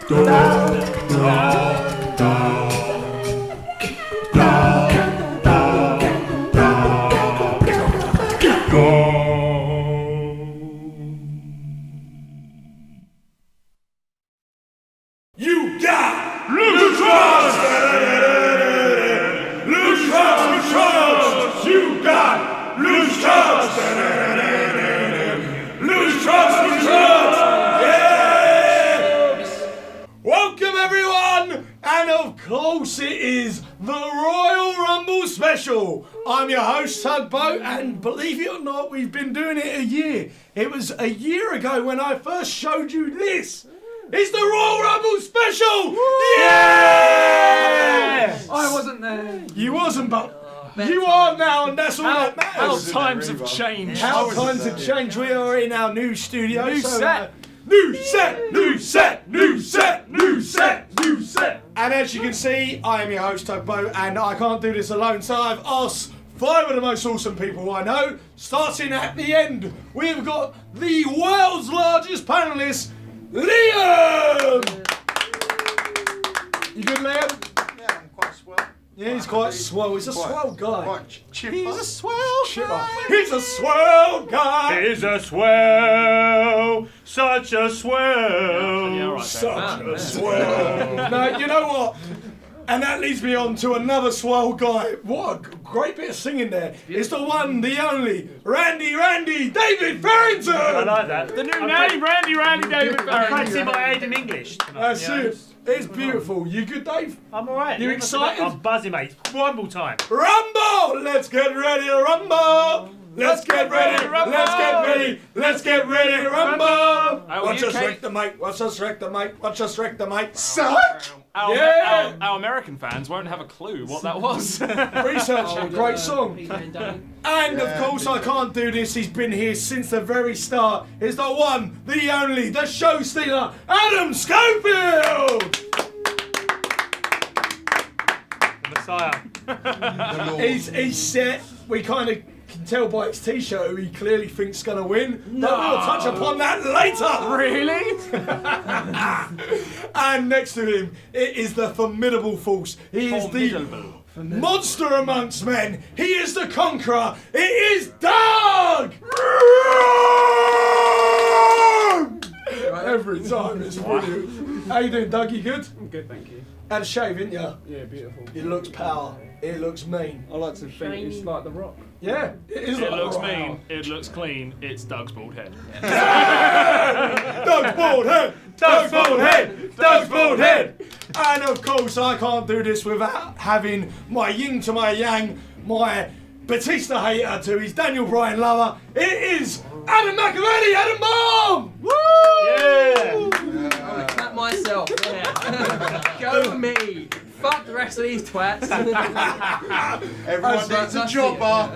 You got loose trust! Loose trust! You got loose trust! Loose trust! Yes! Welcome everyone! And of course it is the Royal Rumble Special. I'm your host Tugboat, and believe it or not, we've been doing it a year. It was a year ago when I first showed you this. It's the Royal Rumble Special! Yeah! I wasn't there. You wasn't, but you are now, and that's all that matters. How times have changed. How times have changed. We are in our new studio. New set. New set, new set, new set, new set, new set. And as you can see, I am your host Tugboat, and I can't do this alone, so I've asked 5 of the most awesome people I know. Starting at the end, we've got the world's largest panelist, Liam! You good, Liam? Yeah, I'm quite swell. Yeah, he's quite swell. He's a swell guy. Quite chipper. He's a swell guy. He's a swell guy. He's a swell, such a swell. Such a swell. No, you know what? And that leads me on to another swell guy. What a great bit of singing there. It's the one, the only, Randy David Farrington. I like that. The new name, Randy David I can't see my aid in English. That's it. It's beautiful. You good, Dave? I'm alright. You excited? I'm buzzing, mate. Rumble time. Rumble! Let's get ready to rumble! Let's get ready to rumble! Let's get ready! Let's get ready to rumble! Watch us wreck the mic! Watch us wreck the mic! Watch us wreck the mic! Suck! Our American fans won't have a clue what that was. Research it. Great song. And of course I can't do this. He's been here since the very start. It's the one, the only, the show stealer, Adam Schofield! Messiah. He's set. We kind of can tell by his t-shirt who he clearly thinks is going to win. No. But we'll touch upon that later. Really? And next to him, it is the formidable force. He is the monster amongst men. He is the conqueror. It is Doug! Every time it's brilliant. How you doing, Doug? You good? I'm good, thank you. Had a shave, didn't you? Yeah, beautiful. It looks power. It looks mean. I like to think it's like The Rock. Yeah, it is. It like looks a rock. mean. It looks clean. It's Doug's bald head. Doug's bald head! Doug's bald head! Doug's bald head! And of course, I can't do this without having my yin to my yang, my Batista hater to his Daniel Bryan lover. It is Adam McAvaney, Adam Bomb! Woo! Yeah! Clap myself, yeah. Go me. Fuck the rest of these twats. Everyone needs a jobber.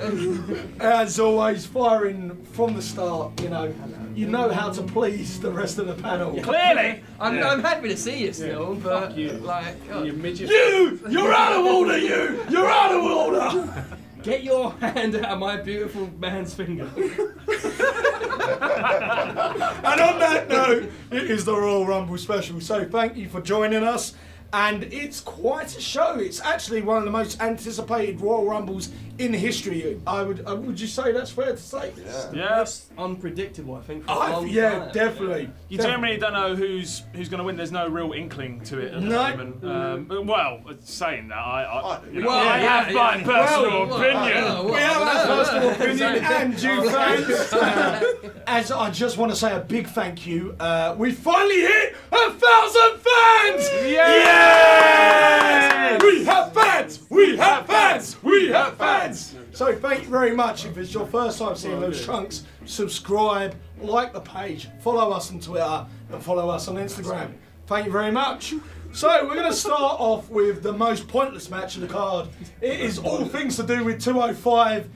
As always, firing from the start, you know how to please the rest of the panel. Clearly! I'm happy to see you still, but like, God. You midget. You're out of order, you're out of order! Get your hand out of my beautiful man's finger. And on that note, it is the Royal Rumble Special. So thank you for joining us. And it's quite a show. It's actually one of the most anticipated Royal Rumbles in history. Would you say that's fair to say? Yes. Unpredictable, I think. For a long Yeah, time. definitely. You generally don't know who's going to win. There's no real inkling to it at the No. moment. Well, saying that, I yeah, have my personal well, opinion. We have our personal opinion and you fans. As I just want to say a big thank you. We finally hit 1,000 fans! Yes! We have fans! We have fans! We have fans! So thank you very much. If it's your first time seeing those trunks, subscribe, like the page, follow us on Twitter, and follow us on Instagram. Thank you very much. So we're going to start off with the most pointless match of the card. It is all things to do with 205.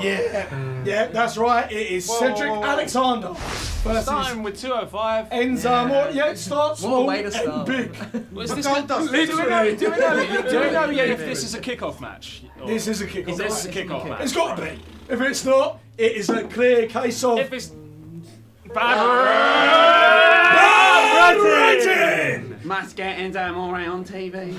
Yeah, that's right. It is Cedric Alexander versus Starting with 205. Enzo Amore. Yeah, it starts What a small way to and start. big. Is this Literally. do we know yet if this is a kickoff match? Or- This is a kickoff. This is a kickoff match. It's got to be. If it's not, it is a clear case of If it's bad Must get Enzo Amore on TV.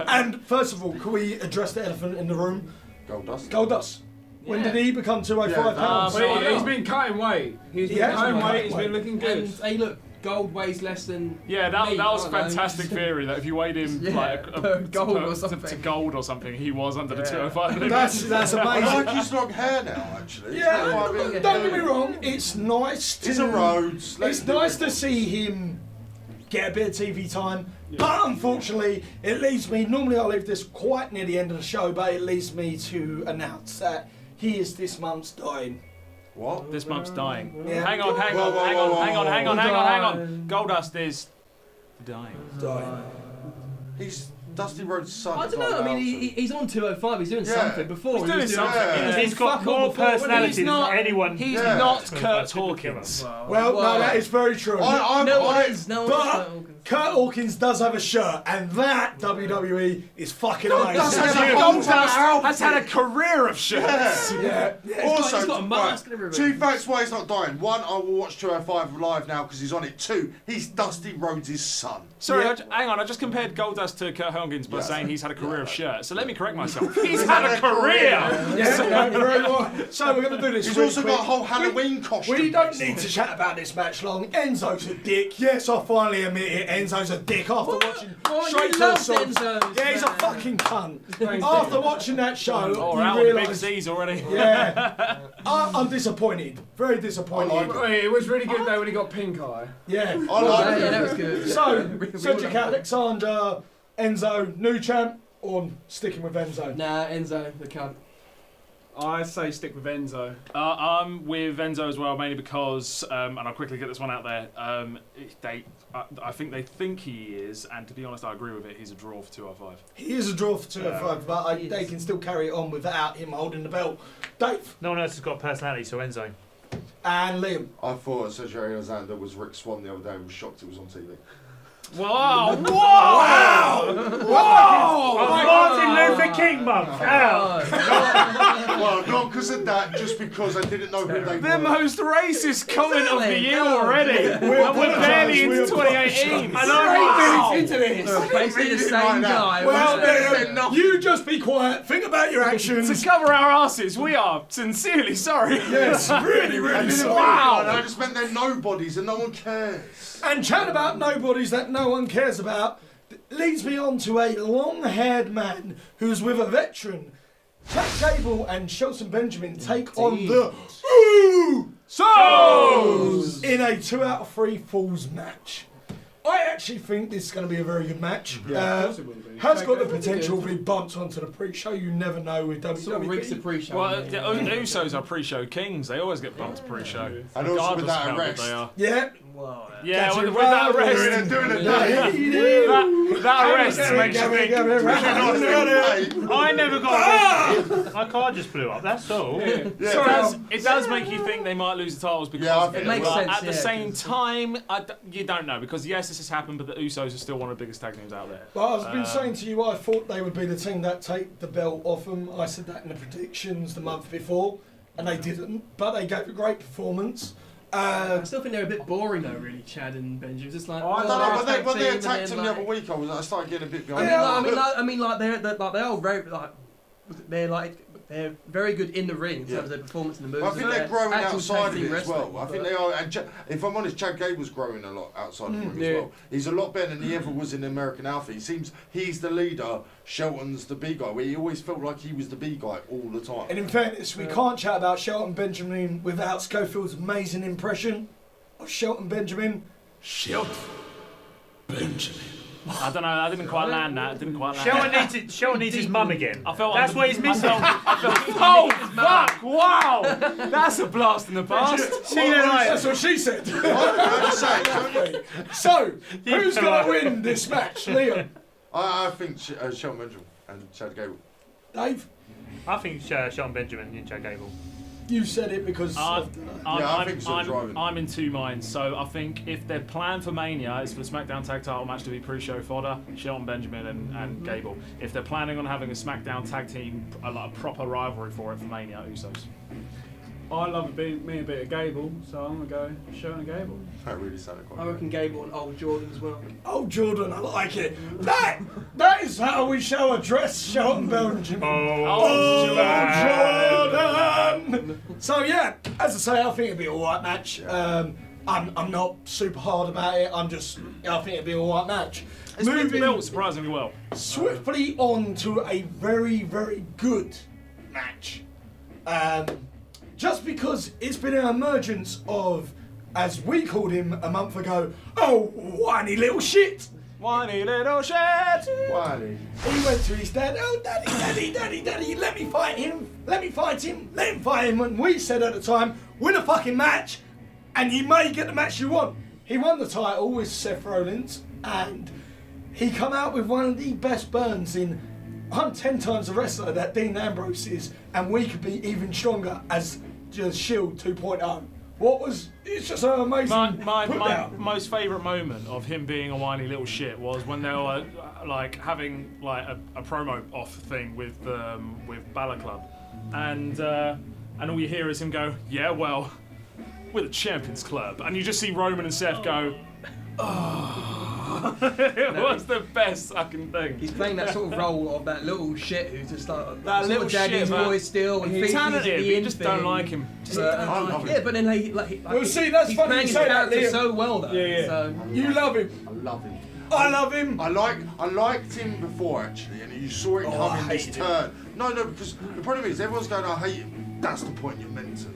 And first of all, can we address the elephant in the room? Goldust. Goldust. When did he become 205 pounds? He's been cutting weight. He's been cutting weight. He's been looking good. And hey, look, gold weighs less than. Yeah, that me, was a I don't know. fantastic theory that if you weighed him Yeah, like gold or to something. gold or something, he was under the 205 limit. That's I amazing. like his long hair now, actually. Yeah, It's quite a bit- don't get me wrong. It's nice to. He's a Rhodes. It's nice to see him get a bit of TV time, but unfortunately, it leaves me. Normally, I leave this quite near the end of the show, but it leads me to announce that he is this month's dying. What? This month's dying. Yeah. Hang on. Whoa. Goldust is dying. He's Dusty Rhodes' son. I don't know. I mean, he's on 205. He's doing Yeah. something. Before He's doing something. Yeah. He's got fuck all more before, personality he's not- than anyone. He's Yeah. not Well, Kurt super Hawkins. Well, no, that is very true. No one is. No one But is. Kurt Hawkins does have a shirt, and that WWE is fucking amazing. Goldust has a Goldust whole has had a career of shirts. Yeah. Yeah. Also, he's got a mask and everything. 2 facts why he's not dying. 1, I will watch 205 live now because he's on it. 2, he's Dusty Rhodes' son. Sorry, Yeah. hang on. I just compared Goldust to Kurt Hawkins by Yeah. saying he's had a career of shirts. So let me correct myself. He's had a career. Yeah, no, very well. So we're going to do this. He's really also quick. got a whole Halloween costume. We don't need to chat about this match long. Enzo's a dick. Yes, I finally admit it. Enzo's a dick after watching What? Straight You to the love Source. Enzo's, Yeah, he's a man. fucking cunt. After watching that show, Oh, you we're out with the big realise. C's already. Yeah, I'm disappointed. Very disappointed. Wait, it was really good though when he got pink eye. Yeah. I like Yeah, it. that was good. So, We Cedric all- Alexander, Enzo, new champ, or sticking with Enzo? Nah, Enzo, the cunt. I say stick with Enzo. I'm with Enzo as well, mainly because, and I'll quickly get this one out there. I think they think he is, and to be honest, I agree with it. He's a draw for 205. He is a draw for 205, but He they is. can still carry it on without him holding the belt. Dave No one else has got personality, so Enzo. and Liam. I thought Cedric Alexander was Rick Swan the other day and was shocked it was on TV. Wow! Martin Luther King month. Out. Well, not because of that, just because I didn't know who they The were. most racist comment of the Exactly. year already. And we're barely into 2018. And I'm Into this. They're basically the Read it same right now. guy. Well, wasn't it? you just be quiet. Think about your actions. To cover our asses, we are sincerely sorry. Yes, really, I really didn't sorry. wow. I just meant they're nobodies and no one cares. And chat about nobodies that no one cares about leads me on to a long-haired man who's with a veteran. Chad Gable and Shelton Benjamin take on the Usos in a 2 out of 3 falls match. I actually think this is going to be a very good match. Of course it will be. Has got the potential to be bumped onto the pre-show. You never know with WWE. Sort of rigs the pre-show. Well, the Usos are pre-show kings. They always get bumped pre-show. And also with regardless of that how good arrest. they are. Yeah. Yeah, Catch with it that right, arrest. Doing it. That arrest makes you think. I never got arrested. My car just blew up, that's all. It does make you think they might lose the titles because Yeah, I of think it. it makes But sense, at the yeah, same 'cause- time, you don't know because yes, this has happened, but the Usos are still one of the biggest tag teams out there. Well, I've been saying to you, I thought they would be the team that take the belt off them. I said that in the predictions the month before, and they didn't. But they gave a great performance. I still think they're a bit boring though, really, Chad and Benji. It's just like, I don't well, know, they're a when they tag team, attacked and him then, the other like- week, I started getting a bit I behind. mean, like they are they're very good in the ring in terms of their performance and the moves. I think they're and growing actual outside tag of team it as well. wrestling, I think but- they are. And if I'm honest, Chad Gable's growing a lot outside of the ring Yeah. as well. He's a lot better than he ever was in American Alpha. He seems he's the leader. Shelton's the B guy. Where he always felt like he was the B guy all the time. And in fairness, we can't chat about Shelton Benjamin without Schofield's amazing impression of Shelton Benjamin. Shelton Benjamin. I don't know. I didn't quite land that. Didn't quite land. Shelton needs his mum again. I felt That's what he's missing. Oh fuck! Wow, that's a blast in the past. See you later. That's what she said. I'm just saying, don't you? So, who's going to win this match, Liam? I think Shelton Benjamin and Chad Gable. Dave? I think Shelton Benjamin and Chad Gable. You said it because of I think so, driving. I'm in two minds. So I think if their plan for Mania is for the SmackDown Tag Title match to be pre-show fodder, Shelton Benjamin and Gable. If they're planning on having a SmackDown Tag Team, a proper rivalry for it for Mania, Usos. I love me a bit of Gable, so I'm gonna go Shelton and Gable. That really sounded quite I reckon Gable and old Jordan as well. Oh, Jordan, I like it. That is how we shall address Shelton Belgium. Jordan! So yeah, as I say, I think it'd be a alright match. I'm not super hard about it. I think it'd be a alright match. It's been built surprisingly well. Swiftly on to a very, very good match. Just because it's been an emergence of, as we called him a month ago, oh, whiny little shit. Whiny little shit. Wiley. He went to his dad, oh, daddy, let me fight him, let him fight him. And we said at the time, win a fucking match, and you may get the match you want. He won the title with Seth Rollins, and he come out with one of the best burns in, I'm 10 times the wrestler that Dean Ambrose is, and we could be even stronger as just Shield 2.0. It's just an amazing My most favourite moment of him being a whiny little shit was when they were like having like a promo off thing with Balor Club, and all you hear is him go, yeah, well, we're the Champions Club, and you just see Roman and Seth go, oh. It was the best fucking thing. He's playing that sort of role of that little shit who's just like that little daddy's shit, voice still, and he's thinks talented, he's but you just don't like him. Yeah, but then Well, see, that's he's funny playing you his say that, character Liam. so well though. Yeah. So. You love him. I love him. I love him. I liked him before actually, and you saw it Oh, I coming this hated him. turn. No, because the problem is everyone's going, I hate him. That's the point you're meant to.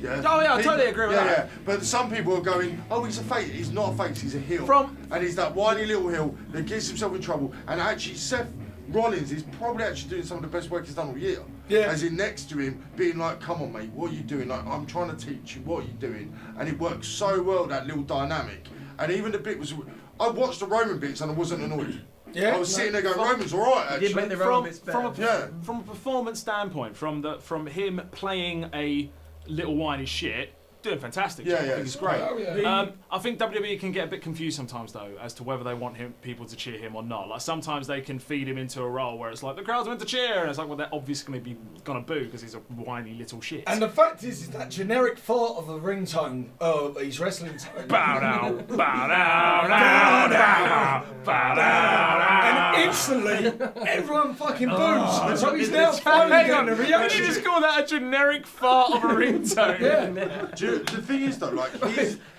Yeah. Oh, yeah, I totally agree with that. Yeah, but some people are going, oh, he's a face. He's not a face. He's a heel. And he's that whiny little heel that gets himself in trouble. And actually, Seth Rollins is probably actually doing some of the best work he's done all year. Yeah. As in next to him, being like, come on, mate, what are you doing? Like, I'm trying to teach you. What are you doing? And it works so well, that little dynamic. And even the bit was, I watched the Roman bits and I wasn't annoyed. Yeah. I was sitting there going, Roman's all right, actually. Did make the Roman bits better. From a performance standpoint, from him playing a little whiny shit, doing fantastic. Yeah, I yeah, think it's great. Oh, yeah. I think WWE can get a bit confused sometimes though as to whether they want people to cheer him or not. Like sometimes they can feed him into a role where it's like the crowd's meant to cheer, and it's like, well, they're obviously gonna boo because he's a whiny little shit. And the fact is that generic fart of a ringtone of his wrestling tone. Bow down, bow down, bow down, bow down. And instantly, everyone fucking boos. So he's now finally getting a Did reaction. you just call that a generic fart of a ringtone? Yeah. The thing is though, like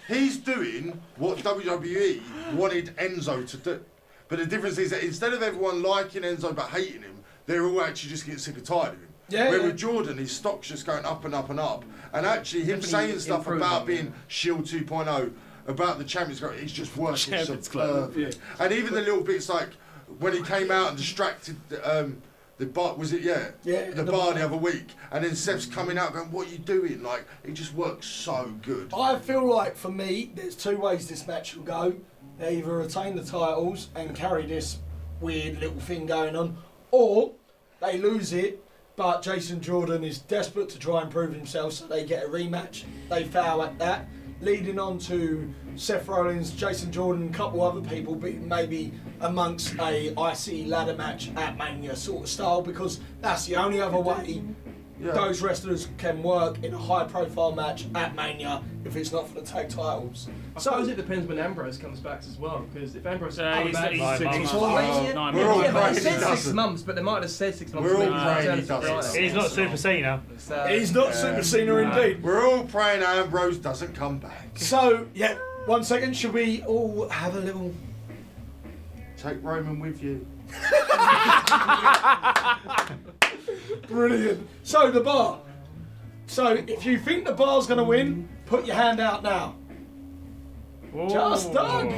he's doing what WWE wanted Enzo to do, but the difference is that instead of everyone liking Enzo but hating him, they're all actually just getting sick and tired of him. Yeah, Where yeah. with Jordan, his stock's just going up and up and up, and actually him Definitely saying stuff improving, about being Shield 2.0, about the Champions Club, it's just working Champions Club, superbly. And even the little bits like when he came out and distracted. The bar, was it? Yeah. Yeah, The bar the other week, and then Seth's coming out going, "What are you doing?" Like it just works so good. I feel like for me, there's two ways this match will go. They either retain the titles and carry this weird little thing going on, or they lose it, but Jason Jordan is desperate to try and prove himself, so they get a rematch. They foul at that, leading on to Seth Rollins, Jason Jordan, a couple other people, but maybe amongst a IC ladder match at Mania sort of style, because that's the only other way those wrestlers can work in a high-profile match at Mania if it's not for the tag titles. I suppose it depends when Ambrose comes back as well, because if Ambrose comes he's back, he's 9 6 months. months. 9 We're all months. Yeah, but praying it he said 6 doesn't. months, but they might have said 6 months. We're all maybe praying he return to doesn't. Friday. He's not Super Cena. So, He's not Super Cena indeed. We're all praying Ambrose doesn't come back. So, yeah, 1 second, should we all have a little... Take Roman with you. Brilliant. So, the bar. So, if you think the bar's going to win, put your hand out now. Just Doug.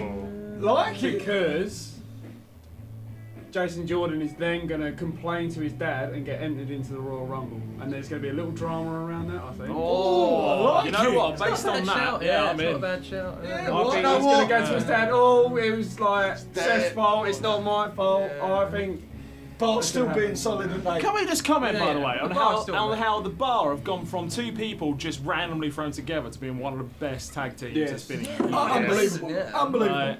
Like it. Because Jason Jordan is then going to complain to his dad and get entered into the Royal Rumble. And there's going to be a little drama around that, I think. Oh, I like You know it. what? Based on that, yeah, I'm it's not a in. bad shout. Yeah, I think well, he's no, going to go to his dad, oh, it was like dead. Seth's fault, it's not my fault. I think Bart's still being solid at night. Can we just comment, by the way, on The bar's still how there. how the bar have gone from two people just randomly thrown together to being one of the best tag teams Yes. that's been in Unbelievable. Yeah. Unbelievable. Right.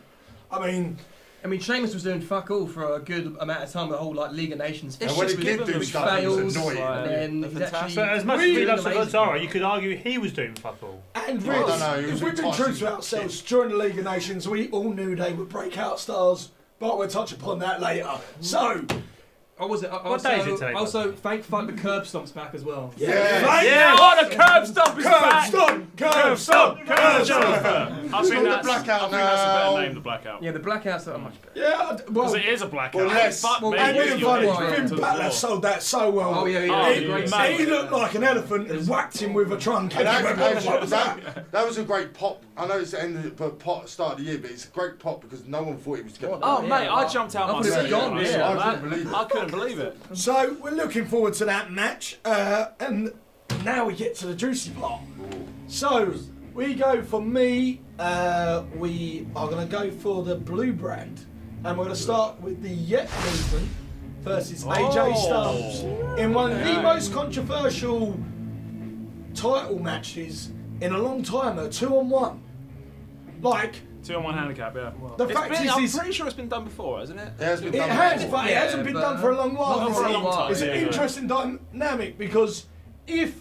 I mean, I mean, Sheamus was doing fuck all for a good amount of time. The whole like League of Nations. And when he did do which stuff, it was fails, annoying. and then he's actually. So as much as Really we love amazing. Savatara, you could argue he was doing fuck all. And I really, don't know, he was if we've been with true Tyson. to ourselves, during the League of Nations, we all knew they were breakout stars, but we'll touch upon that later. So, Oh, was it? What day is it today, Also, thank fuck the curb stomp's back as well. Yeah, oh, the curb stomp is back! curb stomp, curb stomp. I think the that's blackout I think that's a better now. name, the blackout. Yeah, the blackouts are much better. Yeah, Because well, it is a blackout. Well, yes. Fuck Well, me. and yeah, Ian you're Funny, dropped Finn to the Balor floor. sold that so well. Oh yeah, Oh, yeah. yeah, Great mate. He looked like an elephant and whacked him with a trunk. And And he went, "What was that?" that was a great pop. I know it's the end of the start of the year, but it's a great pop because no one thought he was going to. Oh, Yeah, mate, I well, jumped out I my thought it was seat. gone, when I yeah. saw I that. couldn't believe it. I couldn't believe it. So we're looking forward to that match, and now we get to the juicy part. So we go for me. We are going to go for the blue brand, and we're going to start with the Yet Movement versus AJ Styles in one of the most controversial title matches in a long time. A 2-on-1. Like 2-on-1 handicap, yeah. the It's fact been, is, I'm is pretty sure it's been done before, hasn't it? It has been it done has, before. but it hasn't been but done for a long while. not for a long time. It's an Yeah. interesting dynamic because if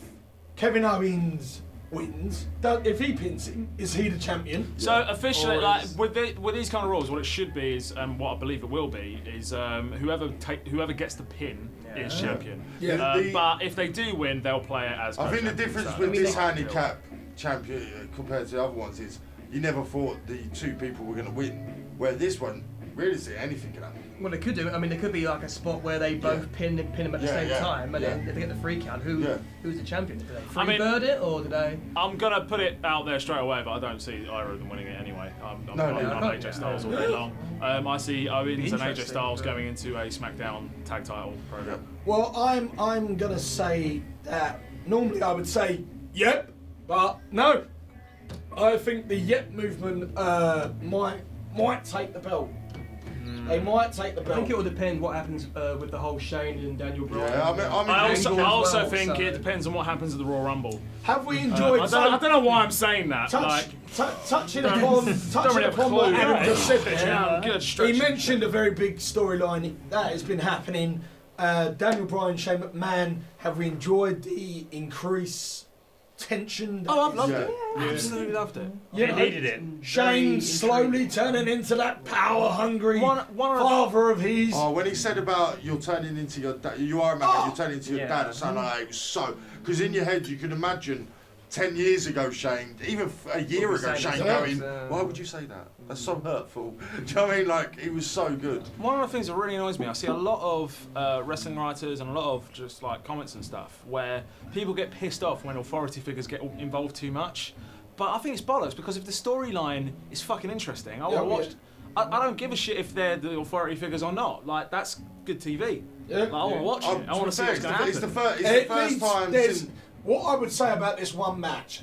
Kevin Owens wins, if he pins him, is he the champion? So officially, Or like is- with these kind of rules, what it should be is, and what I believe it will be, is whoever gets the pin is champion. Yeah. But if they do win, they'll play it as. I think the co-champion, difference so- with this they- handicap champion compared to the other ones is you never thought the two people were going to win. Where this one, realistically, anything can happen. Well, they could do. I mean, there could be like a spot where they both pin them at the Yeah, same yeah, time, and yeah. then if they get the free count, Yeah. who's the champion? Do they I mean- freebird it or do they? I'm gonna put it out there straight away, but I don't see either of them winning it anyway. I'm No, AJ Styles all day long. I see Owens and AJ Interesting, Styles but- going into a SmackDown tag title program. Well, I'm gonna say that normally I would say yep, but no. I think the Yep movement might take the belt. They might take the I belt. think it will depend what happens with the whole Shane and Daniel Bryan. Yeah, I also well, think so- it depends on what happens at the Royal Rumble. Have we I enjoyed? don't know why I'm saying that. Touching upon don't touching really have a upon what clue. Adam just said Yeah, there. good He stretch. mentioned a very big storyline that has been happening. Daniel Bryan, Shane McMahon. Have we enjoyed the increased tension? Oh, I've loved Yeah. it. Absolutely loved it. You They know, needed it. Shane slowly turning into that power-hungry One of the- father of his. Oh, when he said about you're turning into your dad, you are a man, you're turning into your dad, it sounded like it was so. Because in your head, you can imagine 10 years ago, Shane, even a year Would be ago, saying Shane themselves, going, why would you say that? That's so hurtful. Do you know what I mean? Like, it was so good. One of the things that really annoys me, I see a lot of wrestling writers and a lot of just like comments and stuff where people get pissed off when authority figures get involved too much. But I think it's bollocks because if the storyline is fucking interesting, I want to watch. I don't give a shit if they're the authority figures or not. Like that's good TV. Yeah. Like, I want to watch it. I want to see what's going to It's the happen. first time there's- since. what I would say about this one match,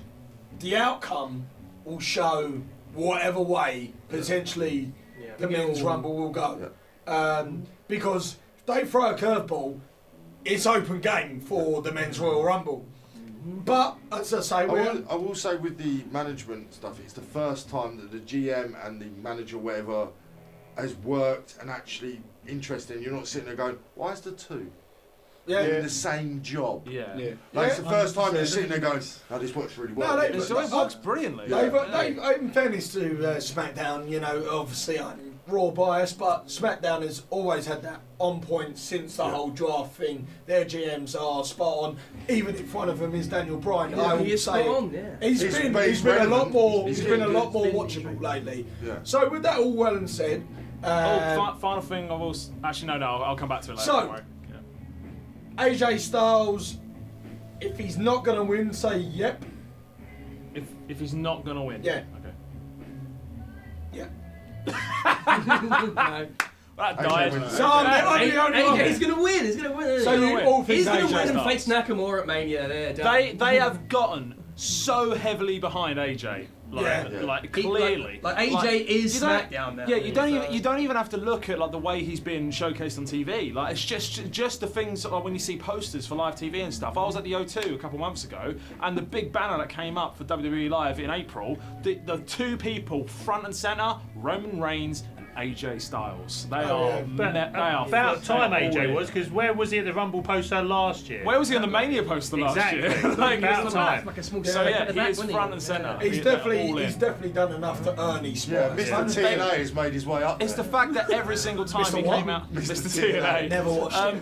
the outcome will show whatever way potentially the men's rumble will go. Because if they throw a curveball, it's open game for the men's Royal Rumble. But as I say, I will say with the management stuff, it's the first time that the GM and the manager, whatever, has worked and actually interesting. You're not sitting there going, why is there two doing the same job? Yeah. Like it's the first time you're sitting there going, no, this works really well. No, It works brilliantly. They've, in fairness to SmackDown, you know, obviously I'm Raw bias, but SmackDown has always had that on point since the whole draft thing. Their GMs are spot on. Even if one of them is Daniel Bryan, I he would is say spot on, yeah. he's He's been relevant. a lot more. He's He's been a getting lot more good. watchable lately. Yeah. So with that all well and said, Final thing I will. Actually, no. I'll come back to it later. So- don't worry. Yeah. AJ Styles, if he's not going to win, say yep. If he's not gonna win. Yeah. Okay. Yeah. That AJ died. wins. So I'm the only one. He's gonna win. He's gonna win. So you all think He's gonna AJ win and Styles. face Nakamura at Mania. There, done. They have gotten so heavily behind AJ. Yeah. Like He- clearly. like AJ is you don't- SmackDown now. Yeah, you don't so- even you don't even have to look at like the way he's been showcased on TV. Like it's just the things like when you see posters for live TV and stuff. I was at the O2 a couple months ago, and the big banner that came up for WWE Live in April, the two people front and center, Roman Reigns and AJ Styles. They Oh, are. yeah. They are. About time they are all AJ in. was, because where was he at the Rumble poster last year? Where was he on the Mania poster last Exactly. year? Like, About it's time. Like a small So yeah, snippet of he that, is wasn't front he? and centre. He's They're definitely all he's in. definitely done enough to earn his spot. Yeah, Mr. TNA has made his way up It's the there. fact that every single time Mr. he what? came out, Mr. Mr. TNA. Never watched it.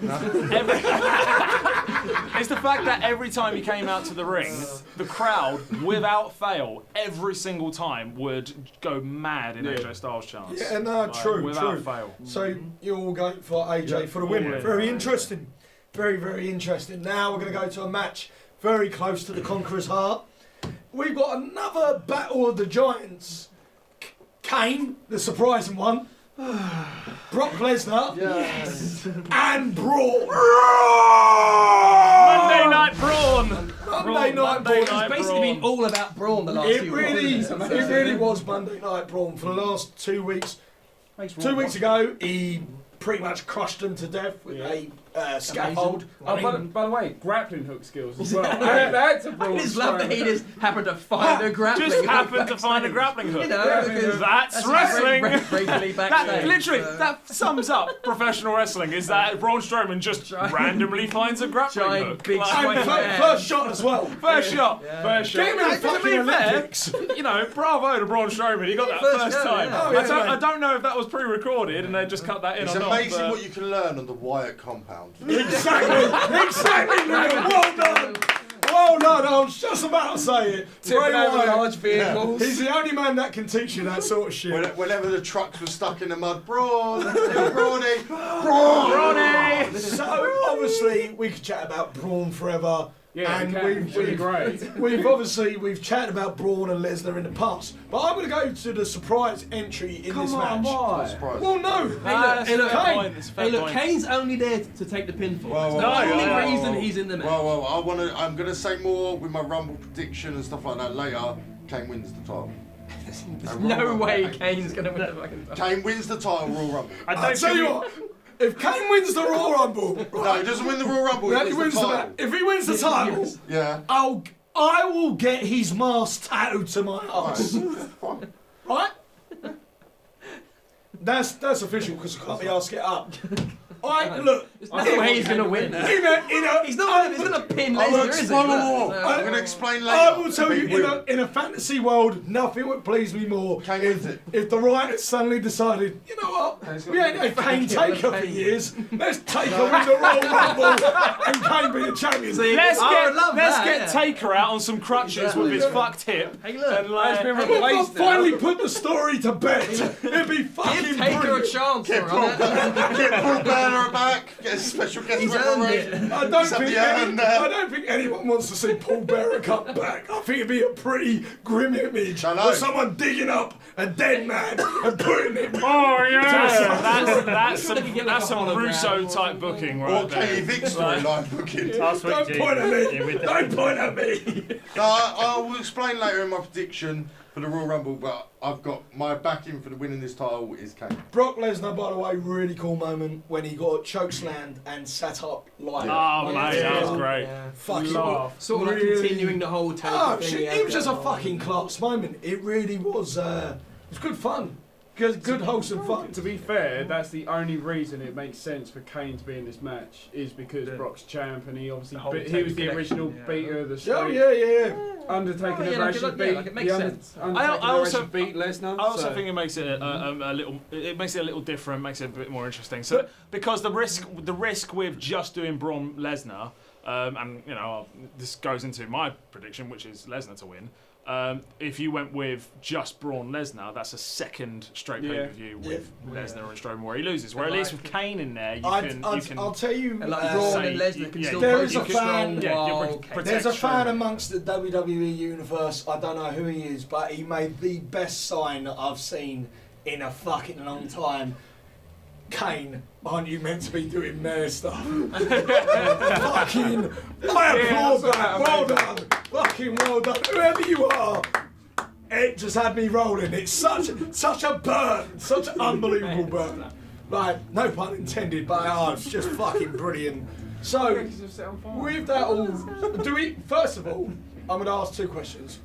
It's the fact that every time he came out to the ring, the crowd, without fail, every single time would go mad in AJ Styles chants. Yeah, no, true, without true. fail. So you're all going for AJ for the win. Yeah. Very interesting. Very, very interesting. Now we're going to go to a match very close to the Conqueror's heart. We've got another Battle of the Giants. Kane, the surprising one. Brock Lesnar. Yes. And Braun. Monday Night Braun! Monday Night Braun. It's basically been all about Braun the last It few really, weeks. it really was Monday Night Braun for the last 2 weeks. 2 weeks ago, he pretty much crushed them to death with a scaffold. Oh, by the way, grappling hook skills as well. That's a I broad just love that he stroke. just happened to find a grappling Just hook happened to find a backstage. grappling hook. You know, because That's wrestling! regularly That backstage. literally, so- that sums up professional wrestling. Is that Braun Strowman just randomly finds a grappling Giant hook? big Like, swing. And Yeah. first shot as well. first shot, Yeah. first shot. Get him in the To be fucking fair, Olympics. you know, bravo to Braun Strowman. He got that First first go, time. yeah. Oh, yeah, I mate. don't know if that was pre-recorded and they just cut that in It's or not. amazing but- what you can learn on the Wyatt compound. Exactly, Liam. Well done. Well done. I was just about to say it. Tipping Bray over Wyatt. large vehicles. He's the only man that can teach you that sort of shit. Whenever the trucks were stuck in the mud, Braun, Brawny, Ronnie! So obviously we could chat about Braun forever. Yeah, and it's really great. we've chatted about Braun and Lesnar in the past, but I'm going to go to the surprise entry in this match. why? Well, no. Hey, look, Kane. Hey, look, Kane's only there to take the pinfall. Well, That's the only yeah, reason he's in the match. Well, I'm gonna say more with my Rumble prediction and stuff like that later. Kane wins the title. There's no way Kane's going to win the fucking title. Kane wins the title Royal Rumble. I I'll don't tell you what. If Kane wins the Royal Rumble, No, he doesn't win the Royal Rumble. then He he wins wins the the title. match. If he wins the title, Yeah. I will get his mask tattooed to my ass. Fine. Right? That's official because I can't be asked to get up. Look. There's no way he's going to win. He's not going to pin I will Lesnar, is he? explain more. So- I'm gonna explain later. I will tell Big you, win. in a fantasy world, nothing would please me more Kane wins it. if the writers suddenly decided, you know what, we ain't had Kane Taker for years, let's Taker win the Royal Rumble and Kane be the champion. Let's I get would love let's that, get yeah. Taker out on some crutches with his fucked hip. Hey, look. And like, That's been I've replaced now. finally put the story to bed. It'd be fucking Give Taker a brilliant. chance. Get all Paul right? Banner back. Get a special guest He's earned referee. it. I don't think anyone wants to see Paul Bearer come back. I think it'd be a pretty grim image I know. of someone digging up a dead man and putting him. oh yeah, that's They could get like that's a some hologram Russo or type booking right Or there. Katie Vick storyline booking. Last week, Don't G. point at me. Yeah, with the- Don't point at me. No, I will explain later in my prediction for the Royal Rumble, but I've got my backing for the winning this title is Kane. Brock Lesnar, by the way, really cool moment when he got chokeslammed and sat up live. Oh mate, that was great. Yeah. Fucking Sort of like really- continuing the whole Taker Oh thing. shit! It was just a fucking class moment. It really was. It was good fun. Good wholesome fun. To be fair, that's the only reason it makes sense for Kane to be in this match is because Brock's champ and he obviously The whole he was the Taker original connection, beater of the street. Oh yeah. Undertaker Oh, yeah, never like, actually yeah, beat. like, it makes sense. Undertaker I never also- actually beat Lesnar. I also so- think it makes it a little. It makes it a little different. Makes it a bit more interesting. So because the risk with just doing Braun Lesnar, and you know this goes into my prediction, which is Lesnar to win. If you went with just Braun Lesnar, that's a second straight Yeah. pay-per-view with Lesnar and Strowman where he loses. Where at least with Kane in there, you can. I'll tell you. And like Braun say- and Lesnar can yeah, still there both is be a strong fan- yeah, while you're Kane- There's a fan protection. amongst the WWE universe. I don't know who he is, but he made the best sign that I've seen in a fucking long time. Kane, aren't you meant to be doing mayor stuff? Fucking, I applaud that. Well done. Fucking well done. Whoever you are, it just had me rolling. It's such a burn, such an unbelievable burn. Like, no pun intended, but it's just fucking brilliant. So, with that all, first of all, I'm going to ask two questions.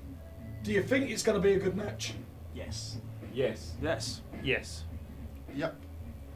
Do you think it's going to be a good match? Yes. Yes. Yes. Yes. Yep.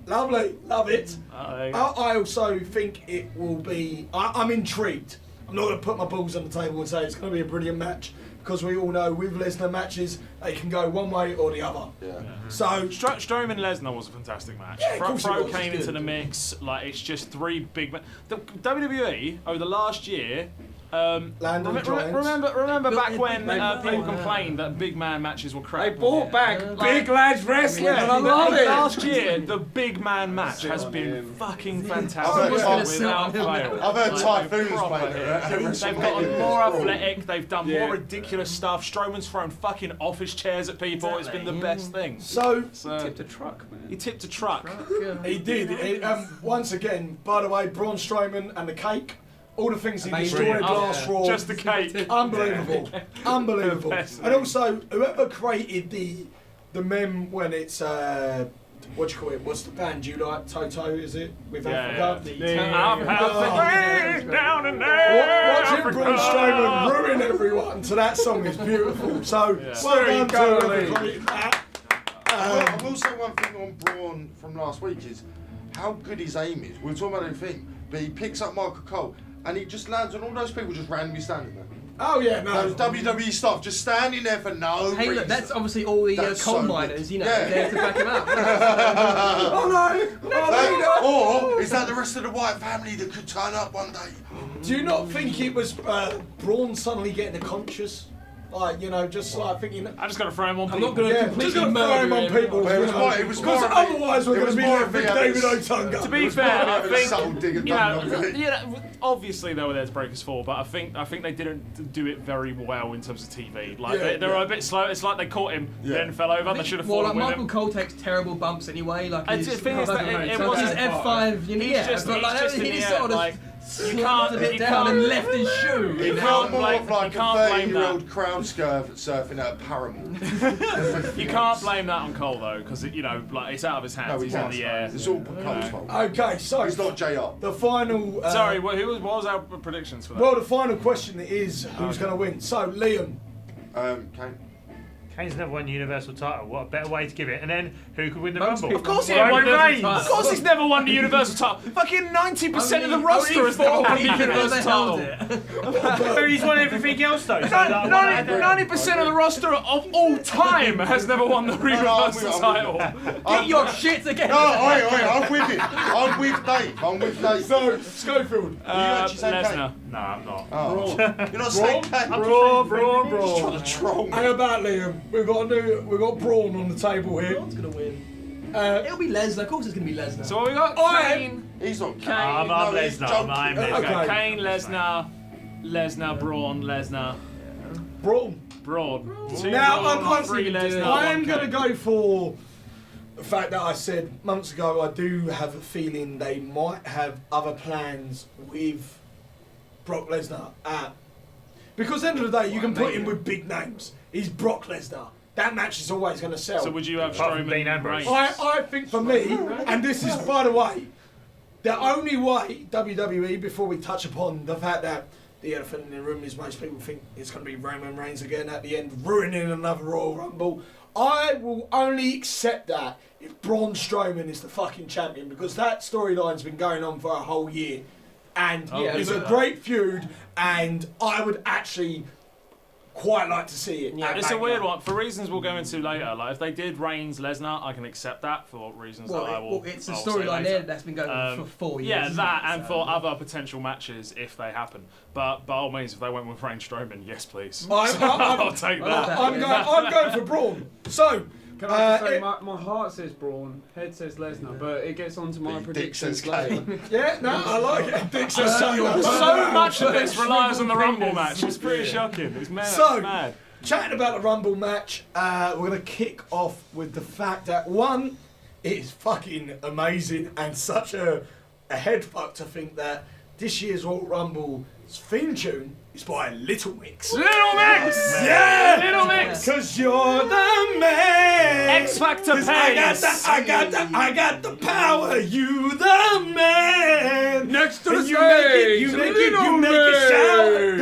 Lovely, love it. There you go. I also think it will be. I'm intrigued. I'm not going to put my balls on the table and say it's going to be a brilliant match because we all know with Lesnar matches they can go one way or the other. Yeah. So Strowman Lesnar was a fantastic match. Yeah, of course it Throw was, Kane it's into good. the mix. Like it's just three big. The WWE over the last year. Land of the Giants. Remember back when They- people complained that big man matches were crap. They brought back big lads wrestling, Yeah, and I love it. last year the big man match has been fucking fantastic. I was gonna say, Without fail. I've heard Like, Typhoon's proper played it. hit. They've gotten more athletic. They've done Yeah. more ridiculous stuff. Strowman's thrown fucking office chairs at people. It's been the best thing. So Tipped a truck, man. He tipped a truck. he did. Once again, by the way, Braun Strowman and the cake, all the things he Amazing. destroyed Oh, last Raw. just the cake. Unbelievable, unbelievable. The best And also, whoever created the meme when it's what do you call it? What's the band you like? Toto, is it? With Africa. Up halfway down in there. Watching Braun Strowman ruin everyone to that song is beautiful. So Yeah. well done to Thoroughly. whoever created that. I will say one thing on Braun from last week is how good his aim is. We were talking about everything, but he picks up Michael Cole and he just lands on all those people just randomly standing there. Oh yeah, no. Those WWE stuff just standing there for no Hey, reason. look, that's obviously all the That's coal so good. miners, you know, Yeah. there to back him up. Oh no! Or is that the rest of the White family that could turn up one day? Do you not think it was Braun suddenly getting a conscious? Like, you know, just like thinking. I just got to throw him on. I'm not people. going to Yeah, completely just gonna throw him on murder people. But it was more- it was Because more of a- otherwise we're it going to was be more left of with a- David Otunga. To be It was fair, more I of a think subtle dig at you know, WWE. obviously they were there to break us fall, but I think they didn't do it very well in terms of TV. Like Yeah, they were a bit slow. It's like they caught him, then fell over. They should have Well, fallen like with Michael him. Cole takes terrible bumps anyway. Like The his, thing is that it his wasn't. F5, you know, He's yeah, just, but he's like just in he the just air, sort of like you slapped a bit you down can't- and left his shoe. It you know? felt more blame- of like you a can't blame 30-year-old crowd surfing at a Paramore. You can't blame that on Cole though, because you know, like it's out of his hands. No, he's in the air. It's all Cole's fault. Okay, so It's not JR. the final. Sorry, what was our predictions for that? Well, the final question is who's going to win. So, Liam. Kane. Kane's never won the Universal title. What a better way to give it. And then who could win the Most Rumble? people- Of course he Yeah, ain't won the Universal Reigns. title. Of course he's never won the Universal title. Fucking 90% of the Only- roster only has never four won the people Universal have held title. it. But he's won everything else though. So like, what about that? 90% of the roster of all time has never won the Universal I'm title. Get your shit together. No, oi, I'm with it. I'm with Dave. I'm with Dave. So, Schofield. you actually saying Lesnar. No, I'm not. Oh. You're not saying Kane. Braun. Just trying to troll me. How about Liam? We've got Braun on the table here. Braun's gonna win. Uh, It'll be Lesnar. Of course, it's gonna be Lesnar. So what we got? I Kane, He's not Kane. I'm No, he's Lesnar. joking. I'm Okay. Lesnar. Kane, Lesnar, Braun, Lesnar, Braun. Braun. Two Now, Braun, three Lesnar. I am one going to Kane. go for the fact that I said months ago I do have a feeling they might have other plans with Brock Lesnar. Because at the end of the day, you can put him with big names. He's Brock Lesnar. That match is always going to sell. So would you have Apart from Dean Strowman Ambrose. Reigns? I think for me, and this is by the way, the only way WWE, before we touch upon the fact that the elephant in the room is most people think it's going to be Roman Reigns again at the end, ruining another Royal Rumble. I will only accept that if Braun Strowman is the fucking champion, because that storyline's been going on for a whole year. And it's a great feud, and I would actually quite like to see it. Yeah, at it's a Mania. weird one. For reasons we'll go into later, like if they did Reigns Lesnar, I can accept that for reasons that I will. It's a I will say storyline later. there that's been going on for 4 years. Yeah, isn't that it? and So- for other potential matches if they happen. But by all means, if they went with Reigns Strowman, yes please. I'll take I like that. that. I'm going for Braun. So, Can I just say, it- my heart says Braun, head says Lesnar, but it gets onto my Dick predictions says later. Kane. yeah, no, I like it. Dick says so. So much of this relies on the Rumble match. It's pretty shocking. It's mad. So- it's mad. Chatting about the Rumble match, we're going to kick off with the fact that one, it is fucking amazing and such a head fuck to think that this year's Royal Rumble's theme tune is by Little Mix. Little Mix! Yeah! Little Mix! Cause you're the man! X Factor 'Cause I got the power, you the man! Next to the And stage, you make Little it shout.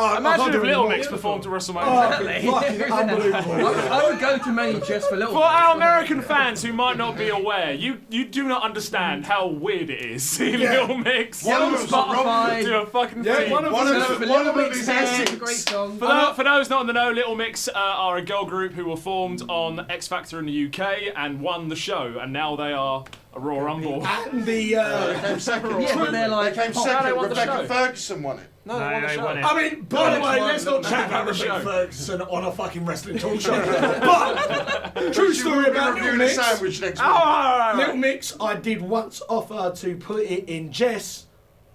I Imagine can't if do Little any Mix more. performed to Oh, WrestleMania. it'd be fucking unbelievable. I would go to Mania just for Little For Mix. our American fans who might not be aware, you do not understand how weird it is seeing Yeah. Little Mix One of on them's Spotify. do a fucking Yeah, thing. one of One them- of For them Little is Mix Hair, Essex. it's a great song. For those not in the know, Little Mix are a girl group who were formed on X Factor in the UK and won the show, and now they are a Royal Rumble. And the They came second. Yeah, but they're like, They came oh, second. they won the Rebecca show. Ferguson won it. No, they won the show. won it. I mean, by the way, one, let's not chat about the show. Rebecca Ferguson on a fucking wrestling talk show. But true story We'll be about Little reviewing a Mix. sandwich next week. Little Mix, I did once offer to put it in Jess.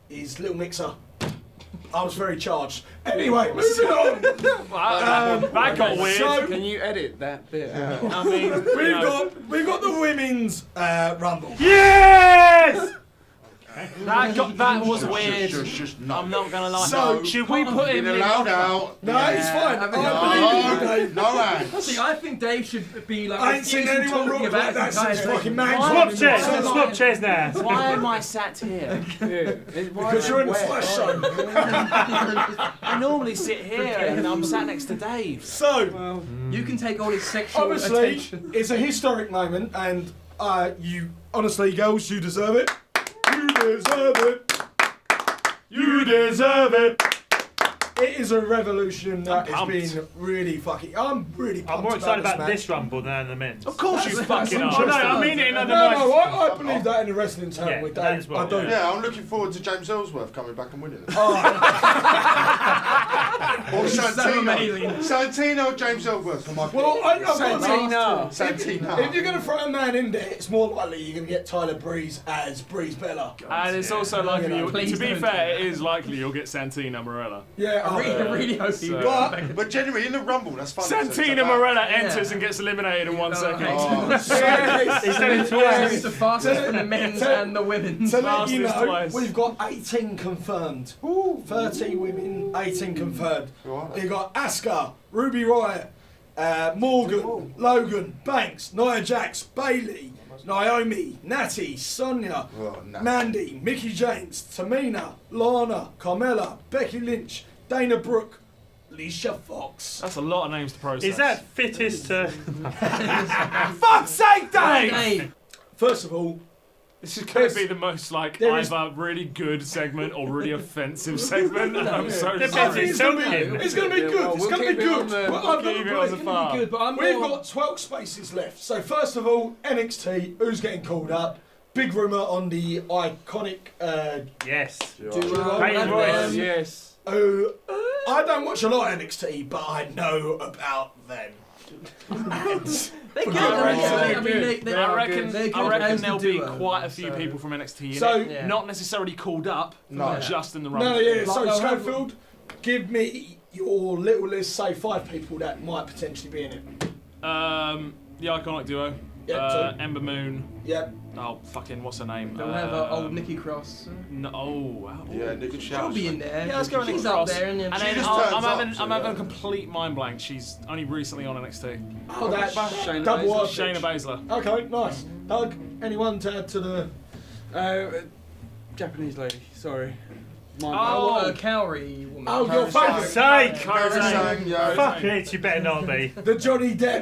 Is Little Mixer. I was very charged. Anyway, moving on. That got weird. So Can you edit that bit out? I mean, we've got the women's Rumble. Yes! that was weird. Just no. I'm not gonna lie. So- Should we put him Been in? allowed out. No, it's fine. I I believe in you, Dave. No hands. See, I think Dave should be like. I ain't seen refusing anyone talking rock about like that the entire since thing. fucking man. Swap chairs, swap chairs now. Why am I sat here? Because you're in the Flash show. I normally sit here and I'm sat next to Dave. So, You can take all his sexual obviously, attention. it's a historic moment, and you, honestly, girls, you deserve it. You deserve it. You deserve it. It is a revolution that has pumped. been really fucking. I'm really pumped I'm more excited about match. this Rumble than the men's. Of course you fucking that's are. No, interesting. I mean it in a No, nice. no, I believe that in the wrestling term Yeah, with that Dave. as well, I do. Yeah, I'm looking forward to James Ellsworth coming back and winning it. Oh, Or Santino. amazing. Santino, James Ellsworth for my pick. well, I've got Santina. Santino. If you're going to throw a man in there, it's more likely you're going to get Tyler Breeze as Breeze Bella. And it's also likely, You know, to please be don't fair, do it is likely you'll get Santina Morella. Yeah, I really hope he But But generally, in the Rumble, that's fun. Santina Morella enters and gets eliminated in 1 second. Oh, He's done it It's twice. the fastest for the men's and the women's. to let you Fastest know, twice. we've got 18 confirmed. 30 women, 18 confirmed. Right. You've got Asuka, Ruby Riott, Morgan, Logan, Banks, Nia Jax, Bailey, Naomi, Natty, Sonia, Oh, no. Mandy, Mickey James, Tamina, Lana, Carmella, Becky Lynch, Dana Brooke, Alicia Fox. That's a lot of names to process. Is that fittest to... Fuck's sake, Dave! Dave. First of all, This is going to be the most like There is- either really good segment or really offensive segment. And I'm so Depends sorry. it's going to be, it's gonna be good. Well, It's we'll going to be keep it on good. the- But we'll I've got keep to it on the put farm. Good, but I'm We've more- got 12 spaces left. So first of all, NXT, who's getting called up? Big rumour on the iconic Yes. duo. Peyton and Royce. them, Yes. who I don't watch a lot of NXT, but I know about them. They're good. I I mean, they I are reckon, good. They're good I reckon as the there'll be duo, quite a few so- people from NXT in So- it. Yeah. Not necessarily called up, No. just in the run. No, yeah. So Like, Schofield, give me your little list. Say 5 people that might potentially be in it. The iconic duo. Yeah, so- Ember Moon. Yeah. Oh, fucking, what's her name? They'll have old Nikki Cross. No, oh, wow. Yeah, Nikki good Cross. She'll be in there. Yeah, let's go with She's Nikki up Cross. there, and then And She then just I'm turns up, having so I'm having a yeah. complete mind blank. She's only recently on NXT. Oh, that Shayna double Baszler. R Shayna pitch. Baszler. Okay, nice. Doug, anyone to add to the? Japanese lady. Sorry. My Oh. Cowrie woman. Oh, your favourite. Sake! Very sang, yeah. Fuck it, you better not be. The Johnny Depp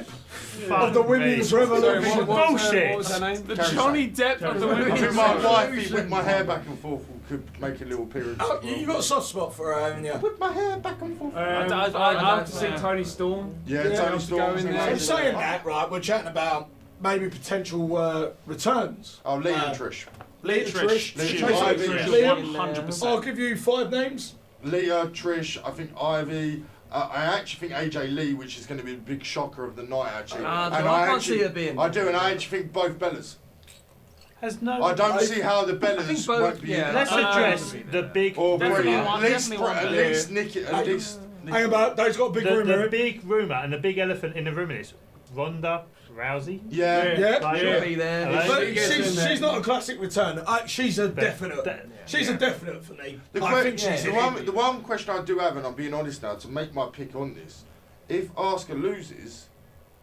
of the Fuck women's me. revolution. Bullshit. What was her name? The Carry Johnny Depp of the I women's think my wife, revolution. with my hair back and forth, could make a little appearance. Oh, you got a soft spot for her, haven't you? With my hair back and forth. I- I'd I- like to see Tony Storm. Yeah, Yeah, Tony I'll Storm. go in there. So saying that, right, we're chatting about maybe potential returns. Oh, Lee and Trish. Leah, Trish, Lee, Trish, Ivy, Liam. 100%. I'll give you 5 names. Leah, Trish, I think Ivy. I actually think AJ Lee, which is going to be the big shocker of the night, actually. I And can't see her being. I do, and I actually think both Bellas. Has no... I don't see how the think Bellas both- won't be yeah. in. Let's address the big... Or Definitely brilliant. one- At least, definitely one at Bella. least Nikki. At least. Hang about, they've got a big rumour. The big rumour and the big elephant in the room is Ronda Rousey. Yeah. Yeah. Like, She'll be there. Hello? But She gets in there. she's not a classic return. She's a But- definite. that- She's a definite for me. The, I think she's the, in one, it. the one question I do have, and I'm being honest now, to make my pick on this, if Asuka loses,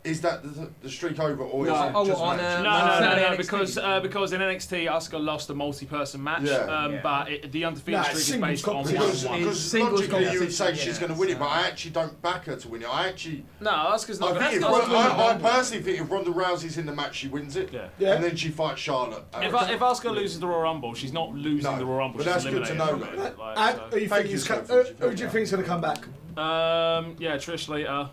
Is that the streak over, or is No. it Oh, just on, matches? No, because in NXT Asuka lost a multi-person match, Yeah. but the undefeated No, streak is singles based on competition. Because, one. because Singles logically you would say competition, she's yeah. going to win it, but I actually don't back her to win it. I actually, No, Asuka's not. I gonna- think if, Asuka's not I gonna win. personally think if Ronda Rousey's in the match, she wins it, Yeah. Yeah. and then she fights Charlotte. If Asuka loses the Royal Rumble, she's not losing No, the Royal Rumble. but She's that's good to eliminated know, from though. it, like, And so. who do you Thank think you, is Sophie, who for do you think's going to come back? Yeah, Trish later.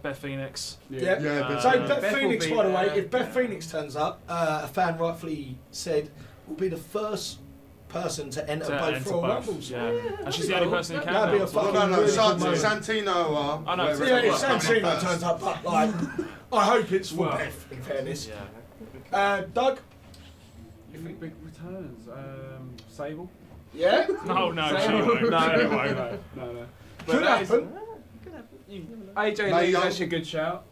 Beth Phoenix. Yeah. Yeah, So but- Beth Beth will Phoenix, be by the way, there. if Beth Phoenix turns up, a fan rightfully said, will be the first person to enter To both enter Royal both, Rumbles. yeah. And she's the only person who can. That'd be now a as well. fucking no, really Sant- cool moment. Santino. I know, whatever Yeah, it if was, Santino first. turns up, but like, I hope it's for Well, Beth, in fairness. Yeah. Doug? You think big returns? Sable? Yeah? No, no, she Sable? won't. No, She no, won't. no. Could happen. AJ Mae Lee, Young. that's a good shout.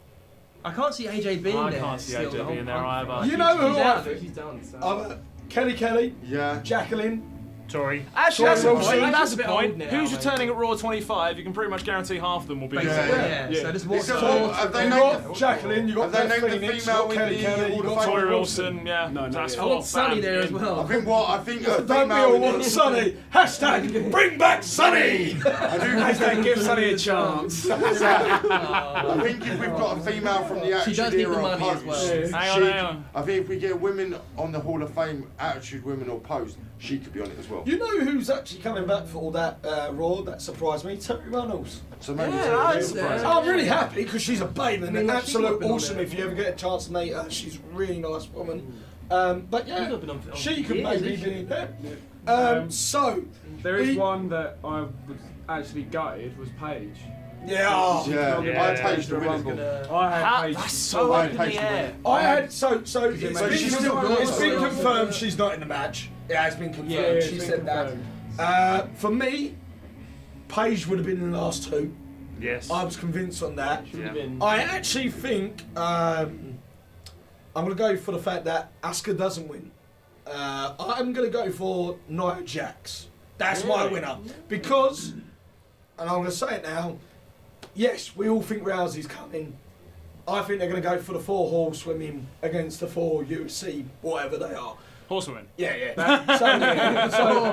I can't see AJ being I there. can't see still, AJ the whole being there punk either. thing. You know who She's I out, think? she's done. So. Kelly, Yeah. Jacqueline. Tory. Actually, that's a Tori point. Wilson. That's She's a a bit point. old now, Who's mate. returning at Raw 25? You can pretty much guarantee half of them will be. Basically, there. yeah. So this It's is a- what. have they You named got Jacqueline, you got have they Beth named the Phoenix, you female got in Kelly the Kelly, you Hall of got Fame? Tori Tori Wilson, yeah. No, that's yeah. I four. want Sunny there as Bam. I well. think I think a Don't we female. all want Sunny? Hashtag bring back Sunny! I do Hashtag give Sunny a chance. I think if we've got a female from the She Attitude does need the Era money or as well. Post, Hang on, she- hang on. I think if we get women on the Hall of Fame Attitude Women or Post, she could be on it as well. You know who's actually coming back for all that Raw? That surprised me. Terry Runnels. So maybe Yeah, Terry I'd is say- surprised. I'm really happy because she's a babe and I mean, an like, she could have absolute been on awesome it. if you ever get a chance to meet her. She's a really nice woman. But She's yeah, not been on she could years, maybe has be she? in there. Um, So, There is We- one that I was actually gutted was Paige. yeah. oh, Yeah, Yeah. I taste the The winners. Rumble. I had How- Paige. That's so I up in taste the the air. winner. I had so it's So been, she's still it's been good. confirmed she's not in the match. It has been confirmed. Yeah, it's she been said confirmed. that. For me, Paige would have been in the last two. Yes. I was convinced on that. Should have Yeah. been. I actually think I'm going to go for the fact that Asuka doesn't win. I'm going to go for Nia Jax. That's my winner. Because, and I'm going to say it now, yes, we all think Rousey's coming. I think they're going to go for the 4 horse women against the 4 UFC, whatever they are. Horsewomen. Yeah, yeah. So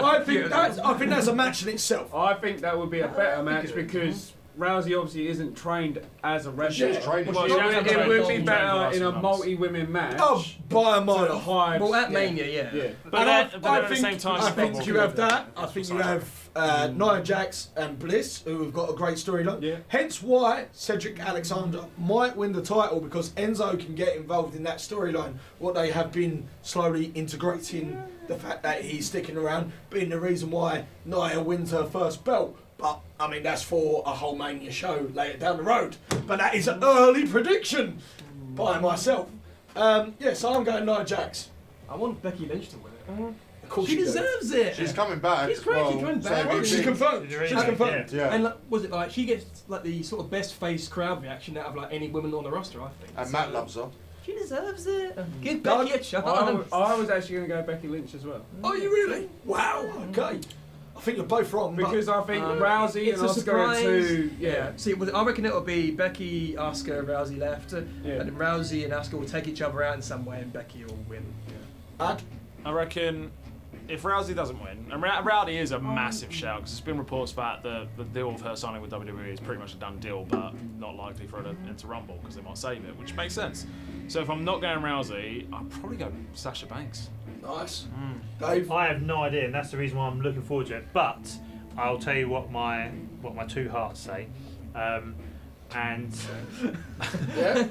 I think that's a match in itself. I think that would be a better match because Rousey obviously isn't trained as a wrestler. She's trained. Well, It she would- hasn't it trained would long, be trained better last in a months. multi-women match. Oh, by a to mile. hide. Well, at Mania, Yeah. But And then, but I at the think, same time, I she's think got you more- have that. I think you have Nia Jax and Bliss, who have got a great storyline. Yeah. Hence why Cedric Alexander might win the title because Enzo can get involved in that storyline. What they have been slowly integrating the fact that he's sticking around, being the reason why Nia wins her first belt. But I mean, that's for a whole Mania show later down the road. But that is an early prediction by myself. Yeah, so I'm going Nia Jax. I want Becky Lynch to win it. Of course She you do. deserves it. She's coming back. She's great, she's coming back. so She's confirmed. She's She's confirmed. Yeah. And like, was it like she gets like the sort of best face crowd reaction out of like any woman on the roster? I think. And Matt loves her. She deserves it. Give Doug? Becky a chance. I was actually going to go Becky Lynch as well. Are you really? Wow. Okay. I think you're both wrong. but- Because I think Um, Rousey it's and a Asuka are surprise. two. Yeah. See, I reckon it'll be Becky, Asuka, Rousey left, Yeah. and then Rousey and Asuka will take each other out in some way, and Becky will win. Ad? I reckon if Rousey doesn't win, and Rowdy is a massive shout because there's been reports that the deal of her signing with WWE is pretty much a done deal, but not likely for her to enter Rumble because they might save it, which makes sense. So if I'm not going Rousey, I'll probably go Sasha Banks. Nice. Dave? I have no idea, and that's the reason why I'm looking forward to it. But I'll tell you what my two hearts say, and Yeah?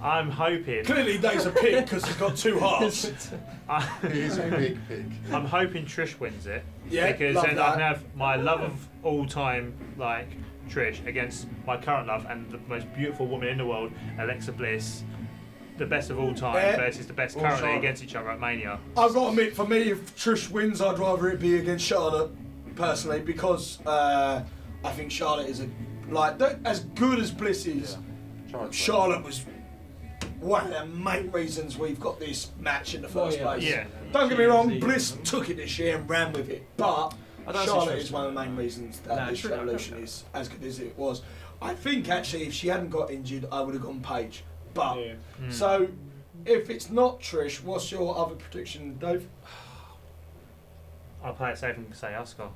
I'm hoping. Clearly Dave's a pig because he's got 2 hearts. It is a big pig. I'm hoping Trish wins it. Yeah, Because love then that. I can have my love of all time, like Trish, against my current love and the most beautiful woman in the world, Alexa Bliss, the best of all time Yeah. versus the best Or currently Charlotte. against each other at Mania. I've got to admit, for me, if Trish wins, I'd rather it be against Charlotte, personally, because I think Charlotte is as good as Bliss is. Charlotte was one of the main reasons we've got this match in the first place. Yeah. Don't get me wrong, Bliss took it this year and ran with it, but I don't see Charlotte Trish is one of the main reasons that Nah, this Trish- revolution is as good as it was. I think actually if she hadn't got injured, I would have gone Paige. But Yeah. so if it's not Trish, what's your other prediction, Dave? I'll play it safe and say Asuka.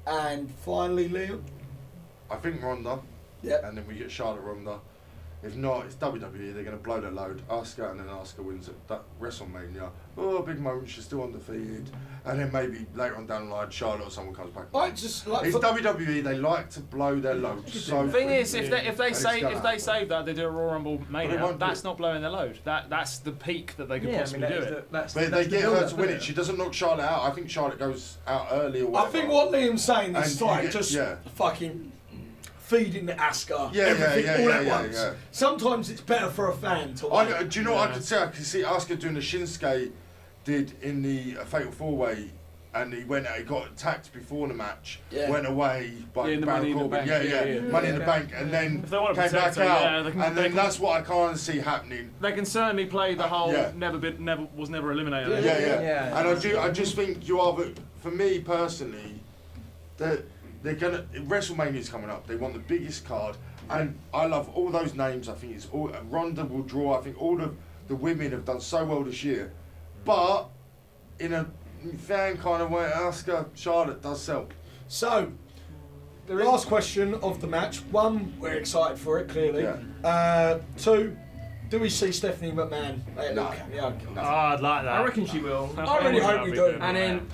And finally, Liam. I think Ronda. Yeah. And then we get Charlotte Ronda. If not, it's WWE. They're going to blow their load. Asuka, and then Asuka wins at WrestleMania. Oh, big moment. She's still undefeated. And then maybe later on down the line, Charlotte or someone comes back. I just like. It's WWE. They like to blow their load. So The thing quick. is, if they And it's say gonna if they happen. save that, they do a Royal Rumble they Mania. won't do That's it. not blowing their load. That's the peak that they could possibly do it. That's But they get her to win it. She doesn't knock Charlotte out. I think Charlotte goes out early or I whatever. think what Liam's saying is And you like get- just yeah. fucking feeding the Asuka Yeah, everything yeah, all yeah, at yeah, once. yeah. Sometimes it's better for a fan to like. Do you know what I could say? I could see Asuka doing the Shinsuke did in the Fatal 4-Way, and he got attacked before the match, Yeah. went away by Yeah, in the Baron Money in the Corbin. Bank. Yeah, Yeah. Money in the Bank, and then If they want to came back protect her, yeah, out, they can- and they then can- that's what I can't see happening. They can certainly play the whole Yeah. was never eliminated. Yeah. And I just think you are, for me personally, they're gonna WrestleMania's coming up. They want the biggest card, and I love all those names. I think it's all Ronda will draw. I think all of the women have done so well this year, but in a fan kind of way, Asuka, Charlotte does sell. So, the last question of the match. One, we're excited for it, clearly. Yeah. Two, do we see Stephanie McMahon? No. Yeah. Oh, I'd like that. I reckon she will. I really hope we do. And then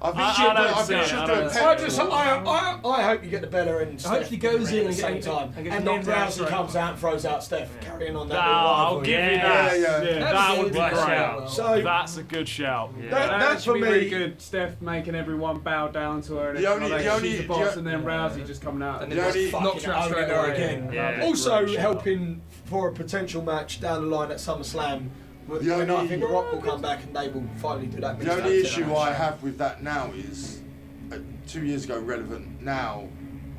I think I she'll don't I see think it, she'll I do a don't see pep. I hope you get the Bella and I Steph hope she goes in at the and same gets- time, and gets and then knocked out Rousey straight comes away. out and throws out Steph, carrying on that. Nah, little I'll rivalry. give you Yeah, that. yeah. That would be That's great. out. So That's a good shout. Yeah. that's should for be me. really good. Steph making everyone bow down to her, and The only- like the only- she's the boss, the- and then Rousey just coming out. And The then only- just Not fucking trust owning straight her away. again. Yeah. Also Great shout. helping for a potential match down the line at SummerSlam. When The I only- think The Rock will come back and they will finally do that. The mixed only tag team issue match. I have with that now is 2 years ago relevant. Now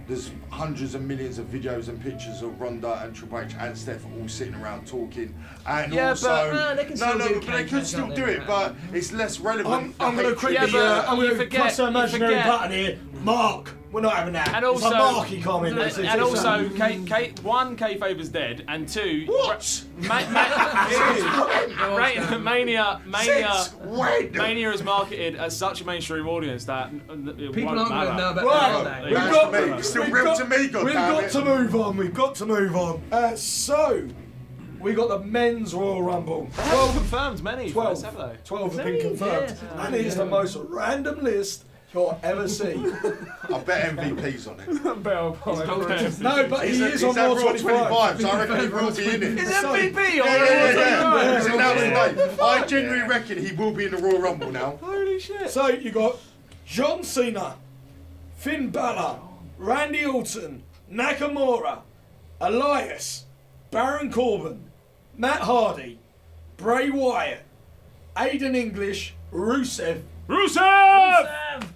there's hundreds of millions of videos and pictures of Ronda and Triple H and Steph all sitting around talking, and Yeah, also but, they can still do but they cage could match, still can't do they? it, but it's less relevant. I'm going to The hatred- quickly, I'm you going to forget- press an you imaginary forget- button here. Mark, we're not having that. And It's also, a Marky comment. and also, one, kayfabe is dead, and two, What? Mania Since when? Mania is marketed as such a mainstream audience that it People won't aren't going to know matter. about Right, that, are we've they? That's got, to me. It's still we've real got- to me, We've goddammit. got to move on. We've got to move on. So, we got the men's Royal Rumble. 12, Confirmed many. 12, Have they? 12 have been confirmed. And it is the most random list you'll ever see. I bet MVP's on it. Bell point. No, but he is on He's at Raw Raw 25. 25, so I reckon he will be in it. Is So- MVP Yeah. It's announced today. I genuinely reckon he will be in the Royal Rumble now. Holy shit. So you got John Cena, Finn Balor, Randy Orton, Nakamura, Elias, Baron Corbin, Matt Hardy, Bray Wyatt, Aiden English, Rusev, Rusev!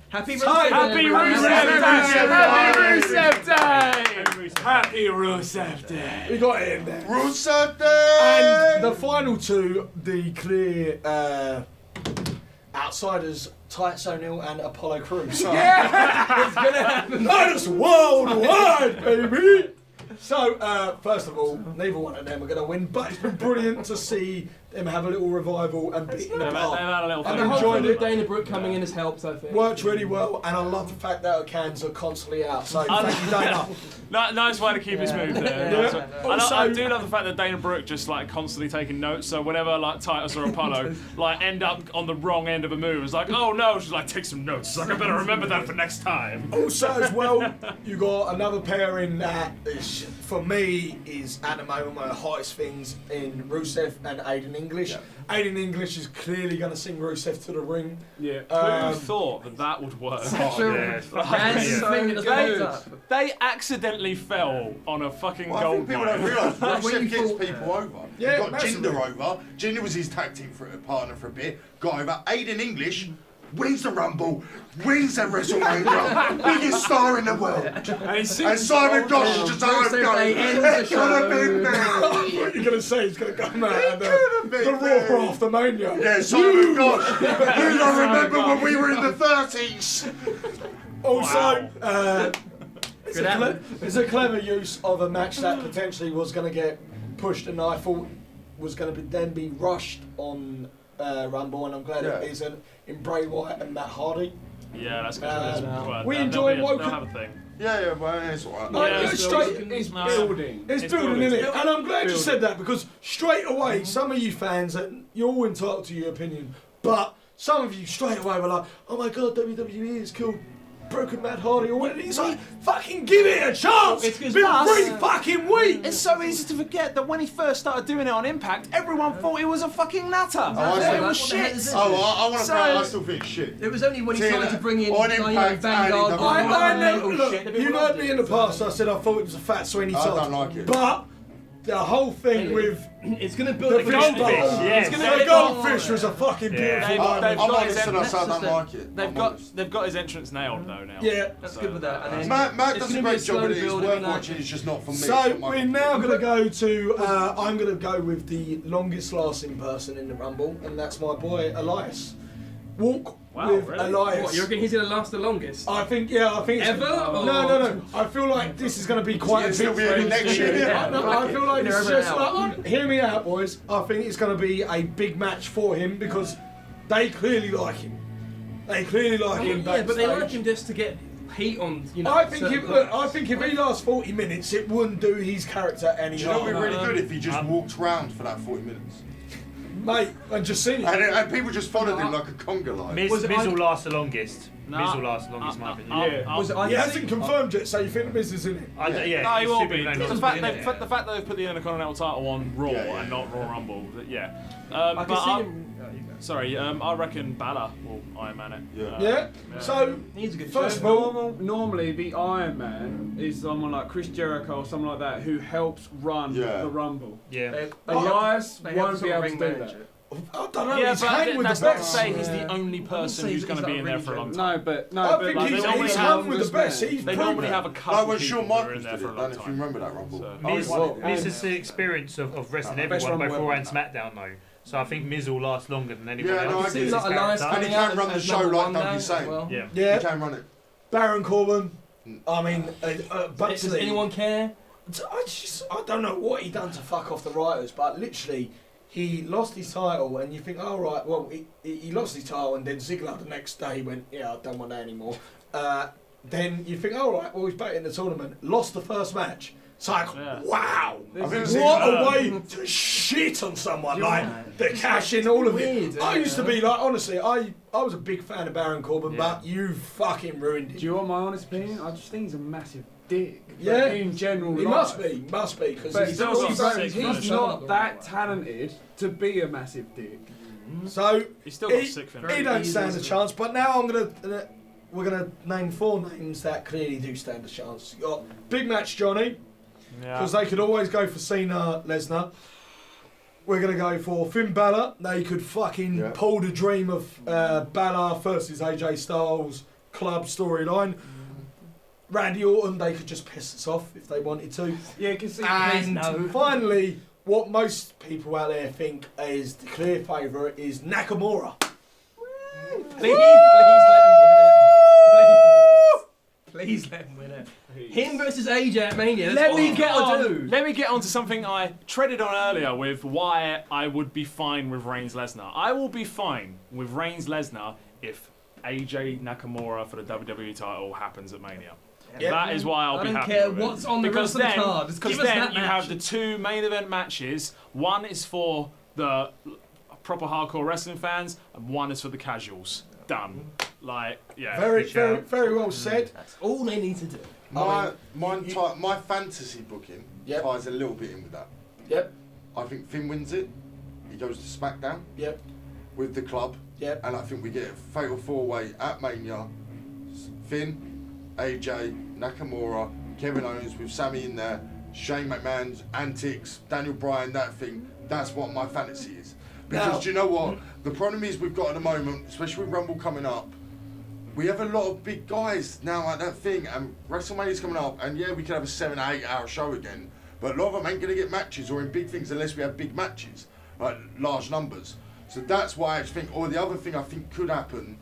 Happy Happy Rusev Day! Happy Rusev Day! we got it in there. Rusev Day! And the final two, the clear outsiders, Titus O'Neil and Apollo Crews. That's worldwide, baby! So, first of all, neither one of them are going to win, but it's been brilliant to see them have a little revival and beat them They've apart. had a little And The I'm whole enjoying thing it. with Dana Brooke coming in has helped, I think. Worked really well, and I love the fact that our cans are constantly out. So, thank you, Dana. Nice way to keep it smooth there. Yeah. Nice way. I Also- do love the fact that Dana Brooke just like constantly taking notes. So whenever like Titus or Apollo like end up on the wrong end of a move, it's like, oh no, she's like, take some notes. She's like, I better remember that for next time. Also, as well, you got another pairing that is, for me, is at the moment one of the hottest things in Rusev and Aiden English. Aiden English is clearly going to sing Rusev to the ring. Yeah. Who thought that would work? Yeah. That's the thing that They, holds up. they accidentally fell on a fucking Well, I gold think people don't mine. realise When Rusev you gets thought- people over. Yeah, He got massively. Jinder over. Jinder was his tag team partner for a bit. Got over. Aiden English wins the Rumble, wins the WrestleMania, biggest star in the world. And Simon Josh is just out Rusev going, Day ends the it could have show. been there. What you're going to say is going to come out at could've the been Raw there. after Mania. Yeah, Simon Josh. You don't remember when we were in the 30s? Also, Could happen. It's a clever use of a match that potentially was going to get pushed, and I thought was going to then be rushed on Rumble, and I'm glad it isn't, in Bray Wyatt and Matt Hardy. Yeah, that's good. We enjoy They'll Woken. have a thing. Yeah, well, it's alright. It's building. It's building, isn't it? And I'm glad you said that, because straight away, some of you fans, and you're all entitled to your opinion, but some of you straight away were like, oh my god, WWE has killed Broken Matt Hardy or whatever. He's like, fucking give it a chance! It's been 3 fucking weeks! It's so easy to forget that when he first started doing it on Impact, everyone thought he was a fucking nutter. I It was shit. I want to say I still think it's shit. It was only when he started to bring in on Impact Vanguard. and I know, mental look, shit. you heard me in the past, I said I thought it was a fat Sweeney I Todd. don't like it. But the whole thing with It's going to build the a goldfish, yes. the goldfish was a fucking beautiful moment. they've I'm got honest his and I say I don't like it. They've got his entrance nailed though now. Yeah. That's good with that. And then Matt it's does a gonna be great job, slow but it's building worth and that. watching. It's just not for me. So we're now going to go to, I'm going to go with the longest lasting person in the Rumble, and that's my boy Elias. Walk with really? Elias. What, you reckon he's going to last the longest? I think it's Ever? No. I feel like this is going to be quite It's a gonna big be next year. I feel like They're it's over just now. like, hear me out, boys. I think it's going to be a big match for him because they clearly like him. They clearly like him. Yeah, but they backstage. like him just to get heat on, you know. I think certain if players. he lasts 40 minutes, it wouldn't do his character any Do you know what harm. would be really good if he just walked round for that 40 minutes? Mate, and just seen it. And people just followed him like a conga line. Miz will last the longest. No, Miz will last the longest, in my opinion. Yeah. Was it He hasn't confirmed it, so you think the Miz is in it? Yeah, No, he it's will super be. known The not fact, to be in it. the fact that they've put the Intercontinental title on Raw Yeah. and not Raw Rumble, yeah. I But can see I- him. Sorry, I reckon Balor will Iron Man it. Yeah. Yeah? So, He's a good first choice. of all, Normally, the Iron Man is someone like Chris Jericho or someone like that who helps run Yeah. the Rumble. Yeah. Elias They have won't sort be of able to ring do manager. that. I don't know, Yeah, he's but hanging with that's the not to best. say he's the only person say who's he's going to be like in there really for a long good. time. No, but I think Like, he's they normally hung with the best. He's They proven normally it. have a couple Like when people Shawn who are in Michaels there did for a it, long if you time. remember that Rumble. So- Miz is the experience of wrestling Best everyone, both Rumble Raw ever. and SmackDown, though. So I think Miz will last longer than anyone Yeah, no, else. I See get it. like Elias And coming he can out run the as show number like one Doug now is saying. as well. Yeah. He Yeah, can run it. Baron Corbin. I mean, but Does anyone care? I don't know what he done to fuck off the writers, but literally, he lost his title, and you think, all right, well, he lost his title, and then Ziggler the next day went, yeah, I don't want that anymore. Then you think, all right, well, he's back in the tournament, lost the first match. It's like, Yeah. wow, I think it's what a way to shit on someone, like the cash in, all of weird, it. I used to be like, honestly, I was a big fan of Baron Corbin, Yeah. but you fucking ruined Do it. you want my honest opinion? I just think he's a massive dick. Yeah. But in general, He life. must be, because But he's still got also six he's finishes. not that talented to be a massive dick. so He's still got he, sick he finish. don't stand a chance. But now we're gonna name 4 names that clearly do stand a chance. You got big match Johnny, because they could always go for Cena Lesnar. We're gonna go for Finn Balor. They could fucking pull the dream of Balor versus AJ Styles club storyline. Randy Orton, they could just piss us off if they wanted to. Yeah, because And finally, what most people out there think is the clear favourite is Nakamura. Please let him win it. Please let him win it. Him versus AJ at Mania. That's Let all me you get gotta on. do. Let me get on to something I treaded on earlier with why I would be fine with Reigns Lesnar. I will be fine with Reigns Lesnar if AJ Nakamura for the WWE title happens at Mania. Yep. That is why I'll I be don't happy care with it. what's on the because rest of the then, card. Just Because give us then that you match. have the 2 main event matches. One is for the proper hardcore wrestling fans, and one is for the casuals. Done. Like, yeah. Very well said. That's all they need to do. My fantasy booking Yep. ties a little bit in with that. Yep. I think Finn wins it. He goes to SmackDown Yep. with the club. Yep. And I think we get a fatal 4-way at Mania. Finn, AJ, Nakamura, Kevin Owens with Sammy in there, Shane McMahon's antics, Daniel Bryan, that thing. That's what my fantasy is. Because Now- do you know what? The problem is we've got at the moment, especially with Rumble coming up, we have a lot of big guys now at that thing, and WrestleMania's coming up, and yeah, we could have a 7 or 8 hour show again, but a lot of them ain't going to get matches or in big things unless we have big matches, like large numbers. So that's why I actually think, or the other thing I think could happen,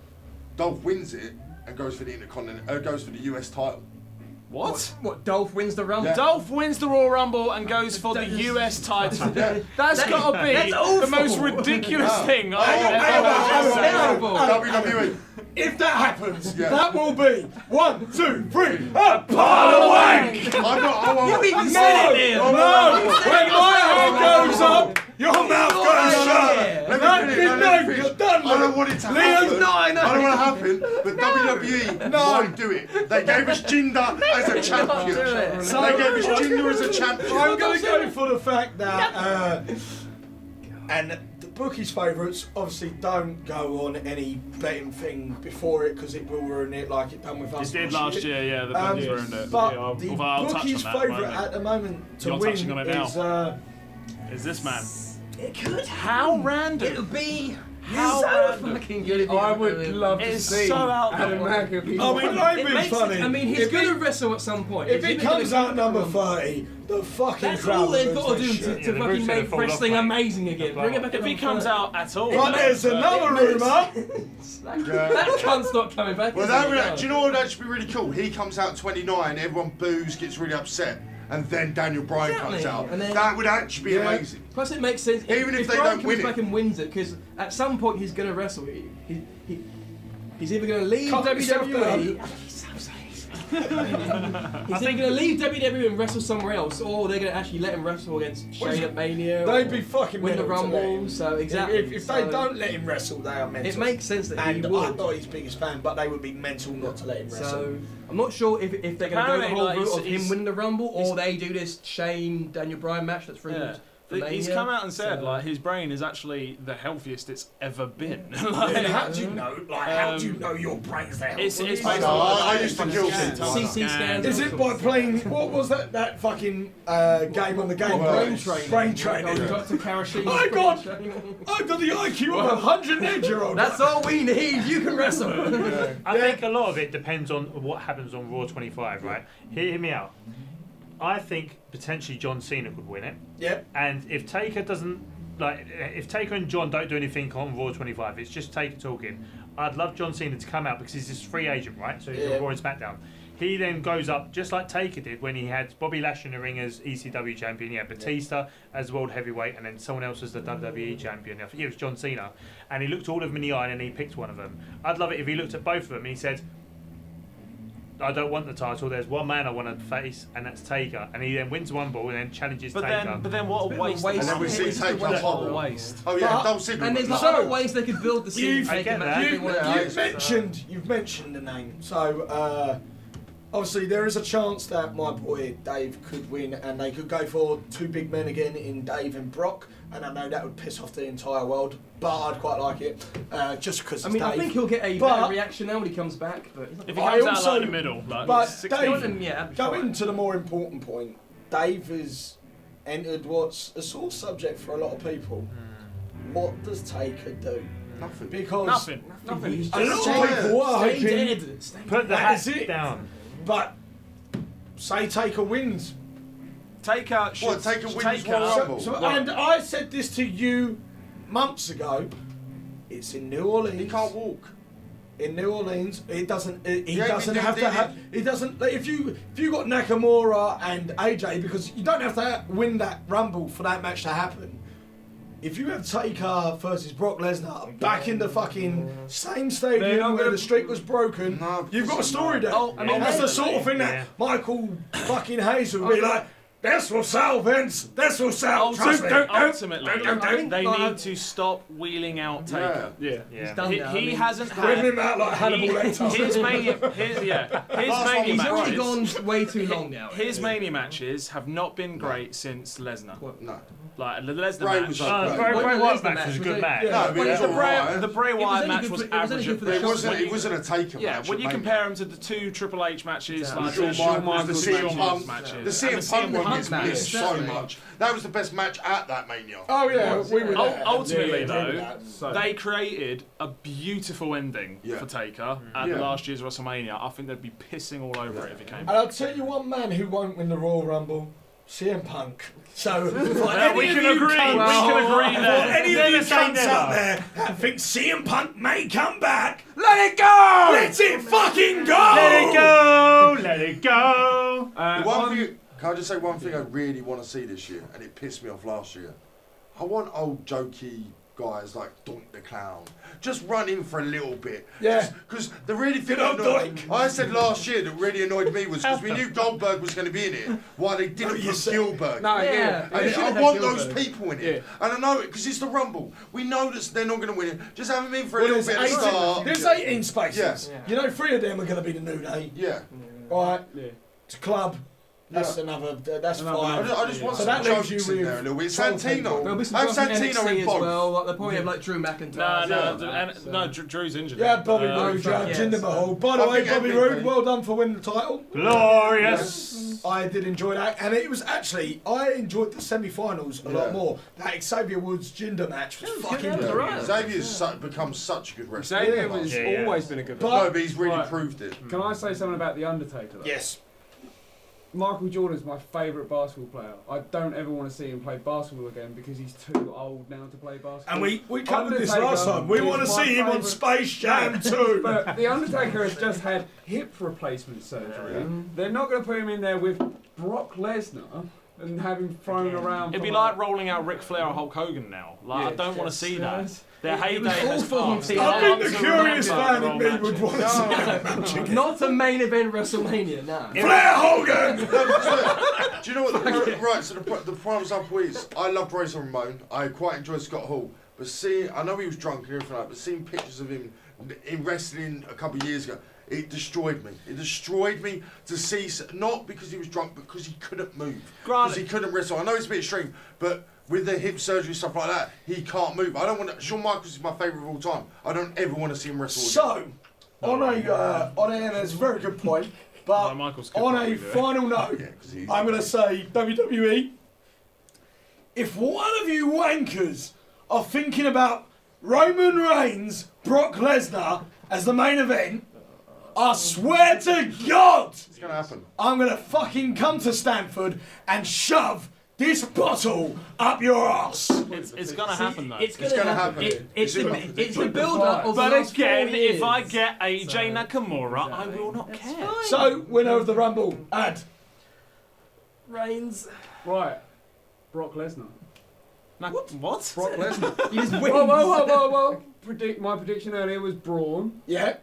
Dolph wins it and goes for the Intercontinental, goes for the US title. What? What? Dolph wins the Rumble. Yeah. Dolph wins the Royal Rumble and goes for the US title. That's got to be That's the awful. most ridiculous thing I've hang ever on, heard. Terrible. WWE. If that happens, Yeah. that will be 1, 2, 3, a pile of wank! I'm not. I won't. You even said it, No! Liam. No! When my hand goes up, your mouth goes shut! Yeah. Let That me big finish. no, you're done, I don't mate. want it to Liam, happen. no, I know. I don't want it to happen. But WWE won't do it. They gave us Jinder as a champion. do it. They gave us Jinder as a champion. I'm going to go for the fact that, and the bookies' favourites obviously don't go on any betting thing before it because it will ruin it like it done with us. It did last last year, yeah, the Bookies ruined it. But Yeah, the although I'll touch on bookies' that in a favourite moment. at the moment to You're win touching on it is Is this man. It could. How random. It'll be How so random. fucking good. If I would love to It's see so out Adam there. McAfee. I mean, It I'd be makes funny. it, I mean, he's if going to it, wrestle at some point. if He's it gonna comes go out to number the Rumble. 30, the fucking That's crowd all will they've lose got to their do shit. to the fucking roof's gonna make fall off, wrestling mate. amazing again. Bring it back If at he number comes 30. out at all. But there's another rumour. That cunt's not coming back. Well, is that he? would, do you know what would actually be really cool? He comes out 29, everyone boos, gets really upset, and then Daniel Bryan comes Exactly, out. and then- That would actually be Yeah. amazing. Plus, it makes sense. Even if they Bryan don't comes win it. back and wins it, because at some point he's going to wrestle. He's either going to leave Calm yourself WWE. He's either going to leave WWE and wrestle somewhere else, or they're going to actually let him wrestle against Shane at Mania. They'd or be fucking win the mental to let Rumble. him. So exactly. If so they don't let him wrestle, they are mental. it makes sense that And he I'm would. not his biggest fan, but they would be mental not to let him wrestle. So I'm not sure if they're going to go the Apparently, whole like, route of he's- him winning the Rumble, or they do this Shane Daniel Bryan match that's rumored. Yeah. for He's Mania. come out and said So- like his brain is actually the healthiest it's ever been. And Like, how do you know? Like, how do you know your brain's there? it's I based know, on I used to kill scans, people. CT scans. Is it by playing? What was that fucking game on the Game Brain Boy? training. Brain training. Dr. Karashima. My God! I've got the IQ of a 108-year-old. That's all we need. You can wrestle. I think a lot of it depends on what happens on Raw 25, right? Hear me out. I think potentially John Cena could win it, Yep. and if Taker doesn't, like, if Taker and John don't do anything on Raw 25, it's just Taker talking. I'd love John Cena to come out because he's this free agent, right? So he's Yeah. on Raw and SmackDown. He then goes up just like Taker did when he had Bobby Lashley in the ring as ECW champion. He had Batista as world heavyweight, and then someone else as the WWE champion. I think it was John Cena. And he looked all of them in the eye and he picked one of them. I'd love it if he looked at both of them and he said, I don't want the title. There's one man I want to face, and that's Taker. And he then wins one ball and then challenges but Taker. then what a bit of a waste! waste. And then we see It's just a Taker waste. What a pop. waste! Oh yeah, But- Dolph Ziggler. And there's would like love other it. ways they could build the scene. You've- Taker I get match that. if they You've, wanted to you've do, so- mentioned the name. So obviously there is a chance that my boy Dave could win, and they could go for two big men again in Dave and Brock. And I know that would piss off the entire world, but I'd quite like it just because. I mean, I think he'll get a But- better reaction now when he comes back. But If he I comes out also- like in the middle, like but 16. Dave- yeah, that'd be going fine. to the more important point, Dave has entered what's a sore subject for a lot of people. What does Taker do? Nothing. Because Nothing. Nothing. He's a lot just of people are stay hoping, dead. Stay Put the That hat is it. down. but say Taker wins. Taker should. What, Taker wins Taker- Royal Rumble? And I said this to you months ago. It's in New Orleans. He can't walk. In New Orleans, it doesn't. He Yeah, doesn't he have did to it. have. He doesn't. Like, if you got Nakamura and AJ, because you don't have to win that Rumble for that match to happen. If you have Taker versus Brock Lesnar back in the fucking same They're stadium not where gonna- the streak was broken, No, you've got a story there. Oh, I mean, and that's the sort of thing Yeah. that Michael fucking Hayes would be like. This will sell, Vince. This will sell. Trust me. Ultimately, don't. they Like, need to stop wheeling out Taker. Yeah. Yeah. done He, now. I he mean, hasn't Whipping had him out like Hannibal Lecter. his mania. His Last mania one He's already matches. gone way too long now. His mania matches have not been great since Lesnar. No. Like the Lesnar Bray match. was Oh, like- Bray What Wyatt was the match match? was a Was good it- match. No, but Yeah. it's the alright. Bray was Wyatt only match good was for- it was only average. good for the It shots wasn't. when It wasn't a Taker Yeah, match. when you at compare Mania. them to the two Triple H matches, Yeah. like The the Shawn Shawn Michaels, Michaels, the the CM Shawn Punk, matches, the and CM Punk one gets match. missed so Exactly. much. That was the best match at that Mania. Oh yeah, we were there. Ultimately, Yeah, though, that. So, they created a beautiful ending Yeah. for Taker at Yeah. the last year's WrestleMania. I think they'd be pissing all over it if he came And back. I'll tell you one man who won't win the Royal Rumble. CM Punk. So, for Well, we any can of you agree. cunts- We can agree for there. any of you Never say cunts never. out there that think CM Punk may come back, Let it go! let it fucking go! Let it go! Let it go! The one thing, can I just say one thing I really want to see this year, and it pissed me off last year? I want old jokey guys like Doink the Clown just run in for a little bit. Yeah. Because the really thing Good old that Doink. I said last year that really annoyed me was because we knew Goldberg was going to be in it, why they didn't you put said- Gilbert. No, yeah. And They should I have want Gilbert. those people in it. Yeah. And I know it because it's the Rumble. We know that they're not going to win it. Just have them in for a Well, little bit at the start. there's 18 spaces. Yeah. You know, 3 of them are going to be the New Day. Yeah. Right? Yeah. It's club. That's Yeah. another. That's Another 5. I just want So some that leaves jokes you in there a with little bit. 12 Santino. people. There'll be some Have guys from Santino NXT in as both. well. Like, they'll probably have like Drew McIntyre. No, Drew's injured. Yeah, Bobby Uh, Roode, yes. Jinder Mahal. By the I way, think Bobby MVP. Roode, well done for winning the title. Glorious! I did enjoy that, and it was actually I enjoyed the semi-finals a lot Yeah. more. That Xavier Woods Jinder match was fucking that was good. alright. Xavier's become such a good wrestler. Xavier Yeah. has Yeah, yeah. always been a good But- one. No, but he's really Right. proved it. Can I say something about The Undertaker? Though? Yes. Michael Jordan's my favourite basketball player. I don't ever want to see him play basketball again because he's too old now to play basketball. And we covered this Undertaker last time. We is want to my see him on favourite- Space Jam 2. But The Undertaker has just had hip replacement surgery. They're not going to put him in there with Brock Lesnar and have him thrown around. It'd be for like rolling out Ric Flair or Hulk Hogan now. Like, I Yeah. don't want to see that. Yes. Their heyday has awful. passed. I I think the want to curious remember fan in me Raw would matches. want to see that match again. Not a main event WrestleMania, nah. Flair Hogan! No, but do you know what? Right, so the prime example is I love Razor Ramon. I quite enjoyed Scott Hall. But I know he was drunk and everything like that, but seeing pictures of him in wrestling a couple of years ago, it destroyed me. It destroyed me to see, not because he was drunk, but because he couldn't move. Because he couldn't wrestle. I know it's a bit extreme, but with the hip surgery, stuff like that, he can't move. I don't want to. Shawn Michaels is my favourite of all time. I don't ever want to see him wrestle again. So, and that's a very good point, but No, Michael's good on probably a do it. final note, Yeah, 'cause he's- I'm going to say WWE, if one of you wankers are thinking about Roman Reigns, Brock Lesnar as the main event, I swear to God, It's going to happen. I'm going to fucking come to Stanford and shove this bottle up your ass. It's gonna happen though. It's It's gonna happen. It's It's the build-up of But the last 4 again, years. if I get AJ Nakamura, I will not care. So, winner of the Rumble, Ad. Reigns, Right. Brock Lesnar. What? Brock Lesnar. he just wins. Whoa. My prediction earlier was Braun. Yeah.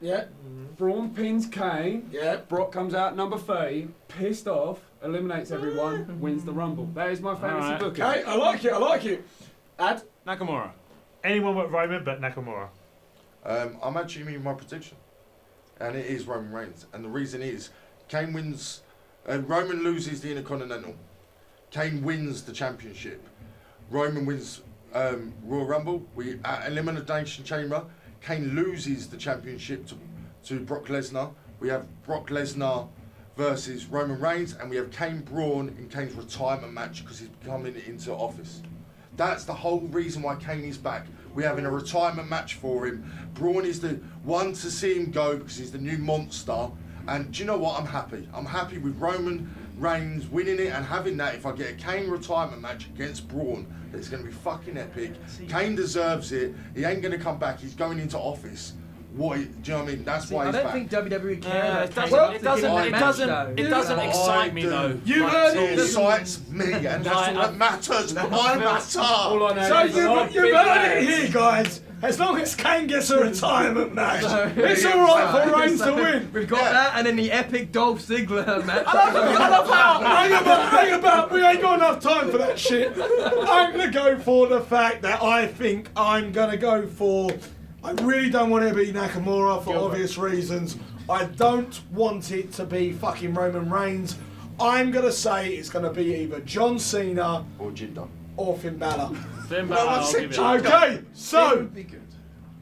Braun pins Kane. Yeah. Brock comes out number 30, pissed off, eliminates everyone, wins the Rumble. That is my fantasy Alright. booking. Okay, I like it. Ad. Nakamura. Anyone but Roman, but Nakamura. I'm actually making my prediction, and it is Roman Reigns. And the reason is, Kane wins, Roman loses the Intercontinental. Kane wins the championship. Roman wins Royal Rumble. We at Elimination Chamber. Kane loses the championship to Brock Lesnar. We have Brock Lesnar versus Roman Reigns, and we have Kane Braun in Kane's retirement match because he's coming into office. That's the whole reason why Kane is back. We're having a retirement match for him. Braun is the one to see him go because he's the new monster. And do you know what? I'm happy. I'm happy with Roman Reigns winning it and having that. If I get a Kane retirement match against Braun, it's going to be fucking epic. Kane deserves it. He ain't going to come back. He's going into office. Do you know what I mean? That's why I he's don't back. think WWE care. It about doesn't. Kane It after doesn't. getting It that doesn't. It match, though. doesn't excite me though. You Like, heard It it. excites me, and that's all that matters. I matter. All I know So is a lot of you've big heard it names. here, guys. As long as Kane gets a retirement match, So- it's all right for Reigns to win. We've got Yeah. that, and then the epic Dolph Ziggler match. I love how. Hang about. We ain't got enough time for that shit. I'm gonna go for the fact that I think I'm gonna go for. I really don't want it to be Nakamura for obvious reasons. I don't want it to be fucking Roman Reigns. I'm gonna say it's gonna be either John Cena Or Jinder. or Finn Balor. Then No, I I'll said give it. John. Okay, so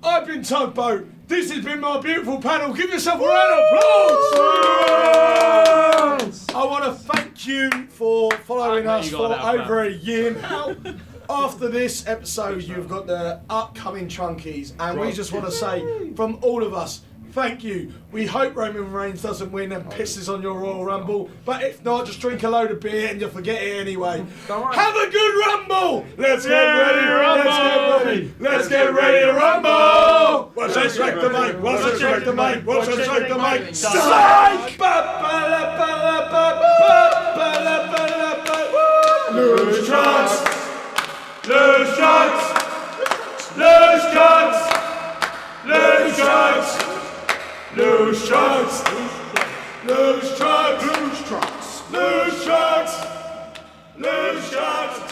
I've been Tugboat. This has been my beautiful panel. Give yourself a round of applause. I want to thank you for following I bet us you for got that, over a year now. After this episode, you've got the upcoming Trunkies, and we just want to say from all of us, thank you. We hope Roman Reigns doesn't win and pisses on your Royal Rumble, but if not, just drink a load of beer and you'll forget it anyway. Don't worry. Have a good Rumble! Let's get ready to rumble! Let's get ready to rumble! What's that strike the mic? What's that strike the mic? What's that strike the mic? Strike! Lose shots! Lose shots! Lose shots! Lose shots! Lose shots! Lose shots! Lose shots! Lose shots! Lose shots!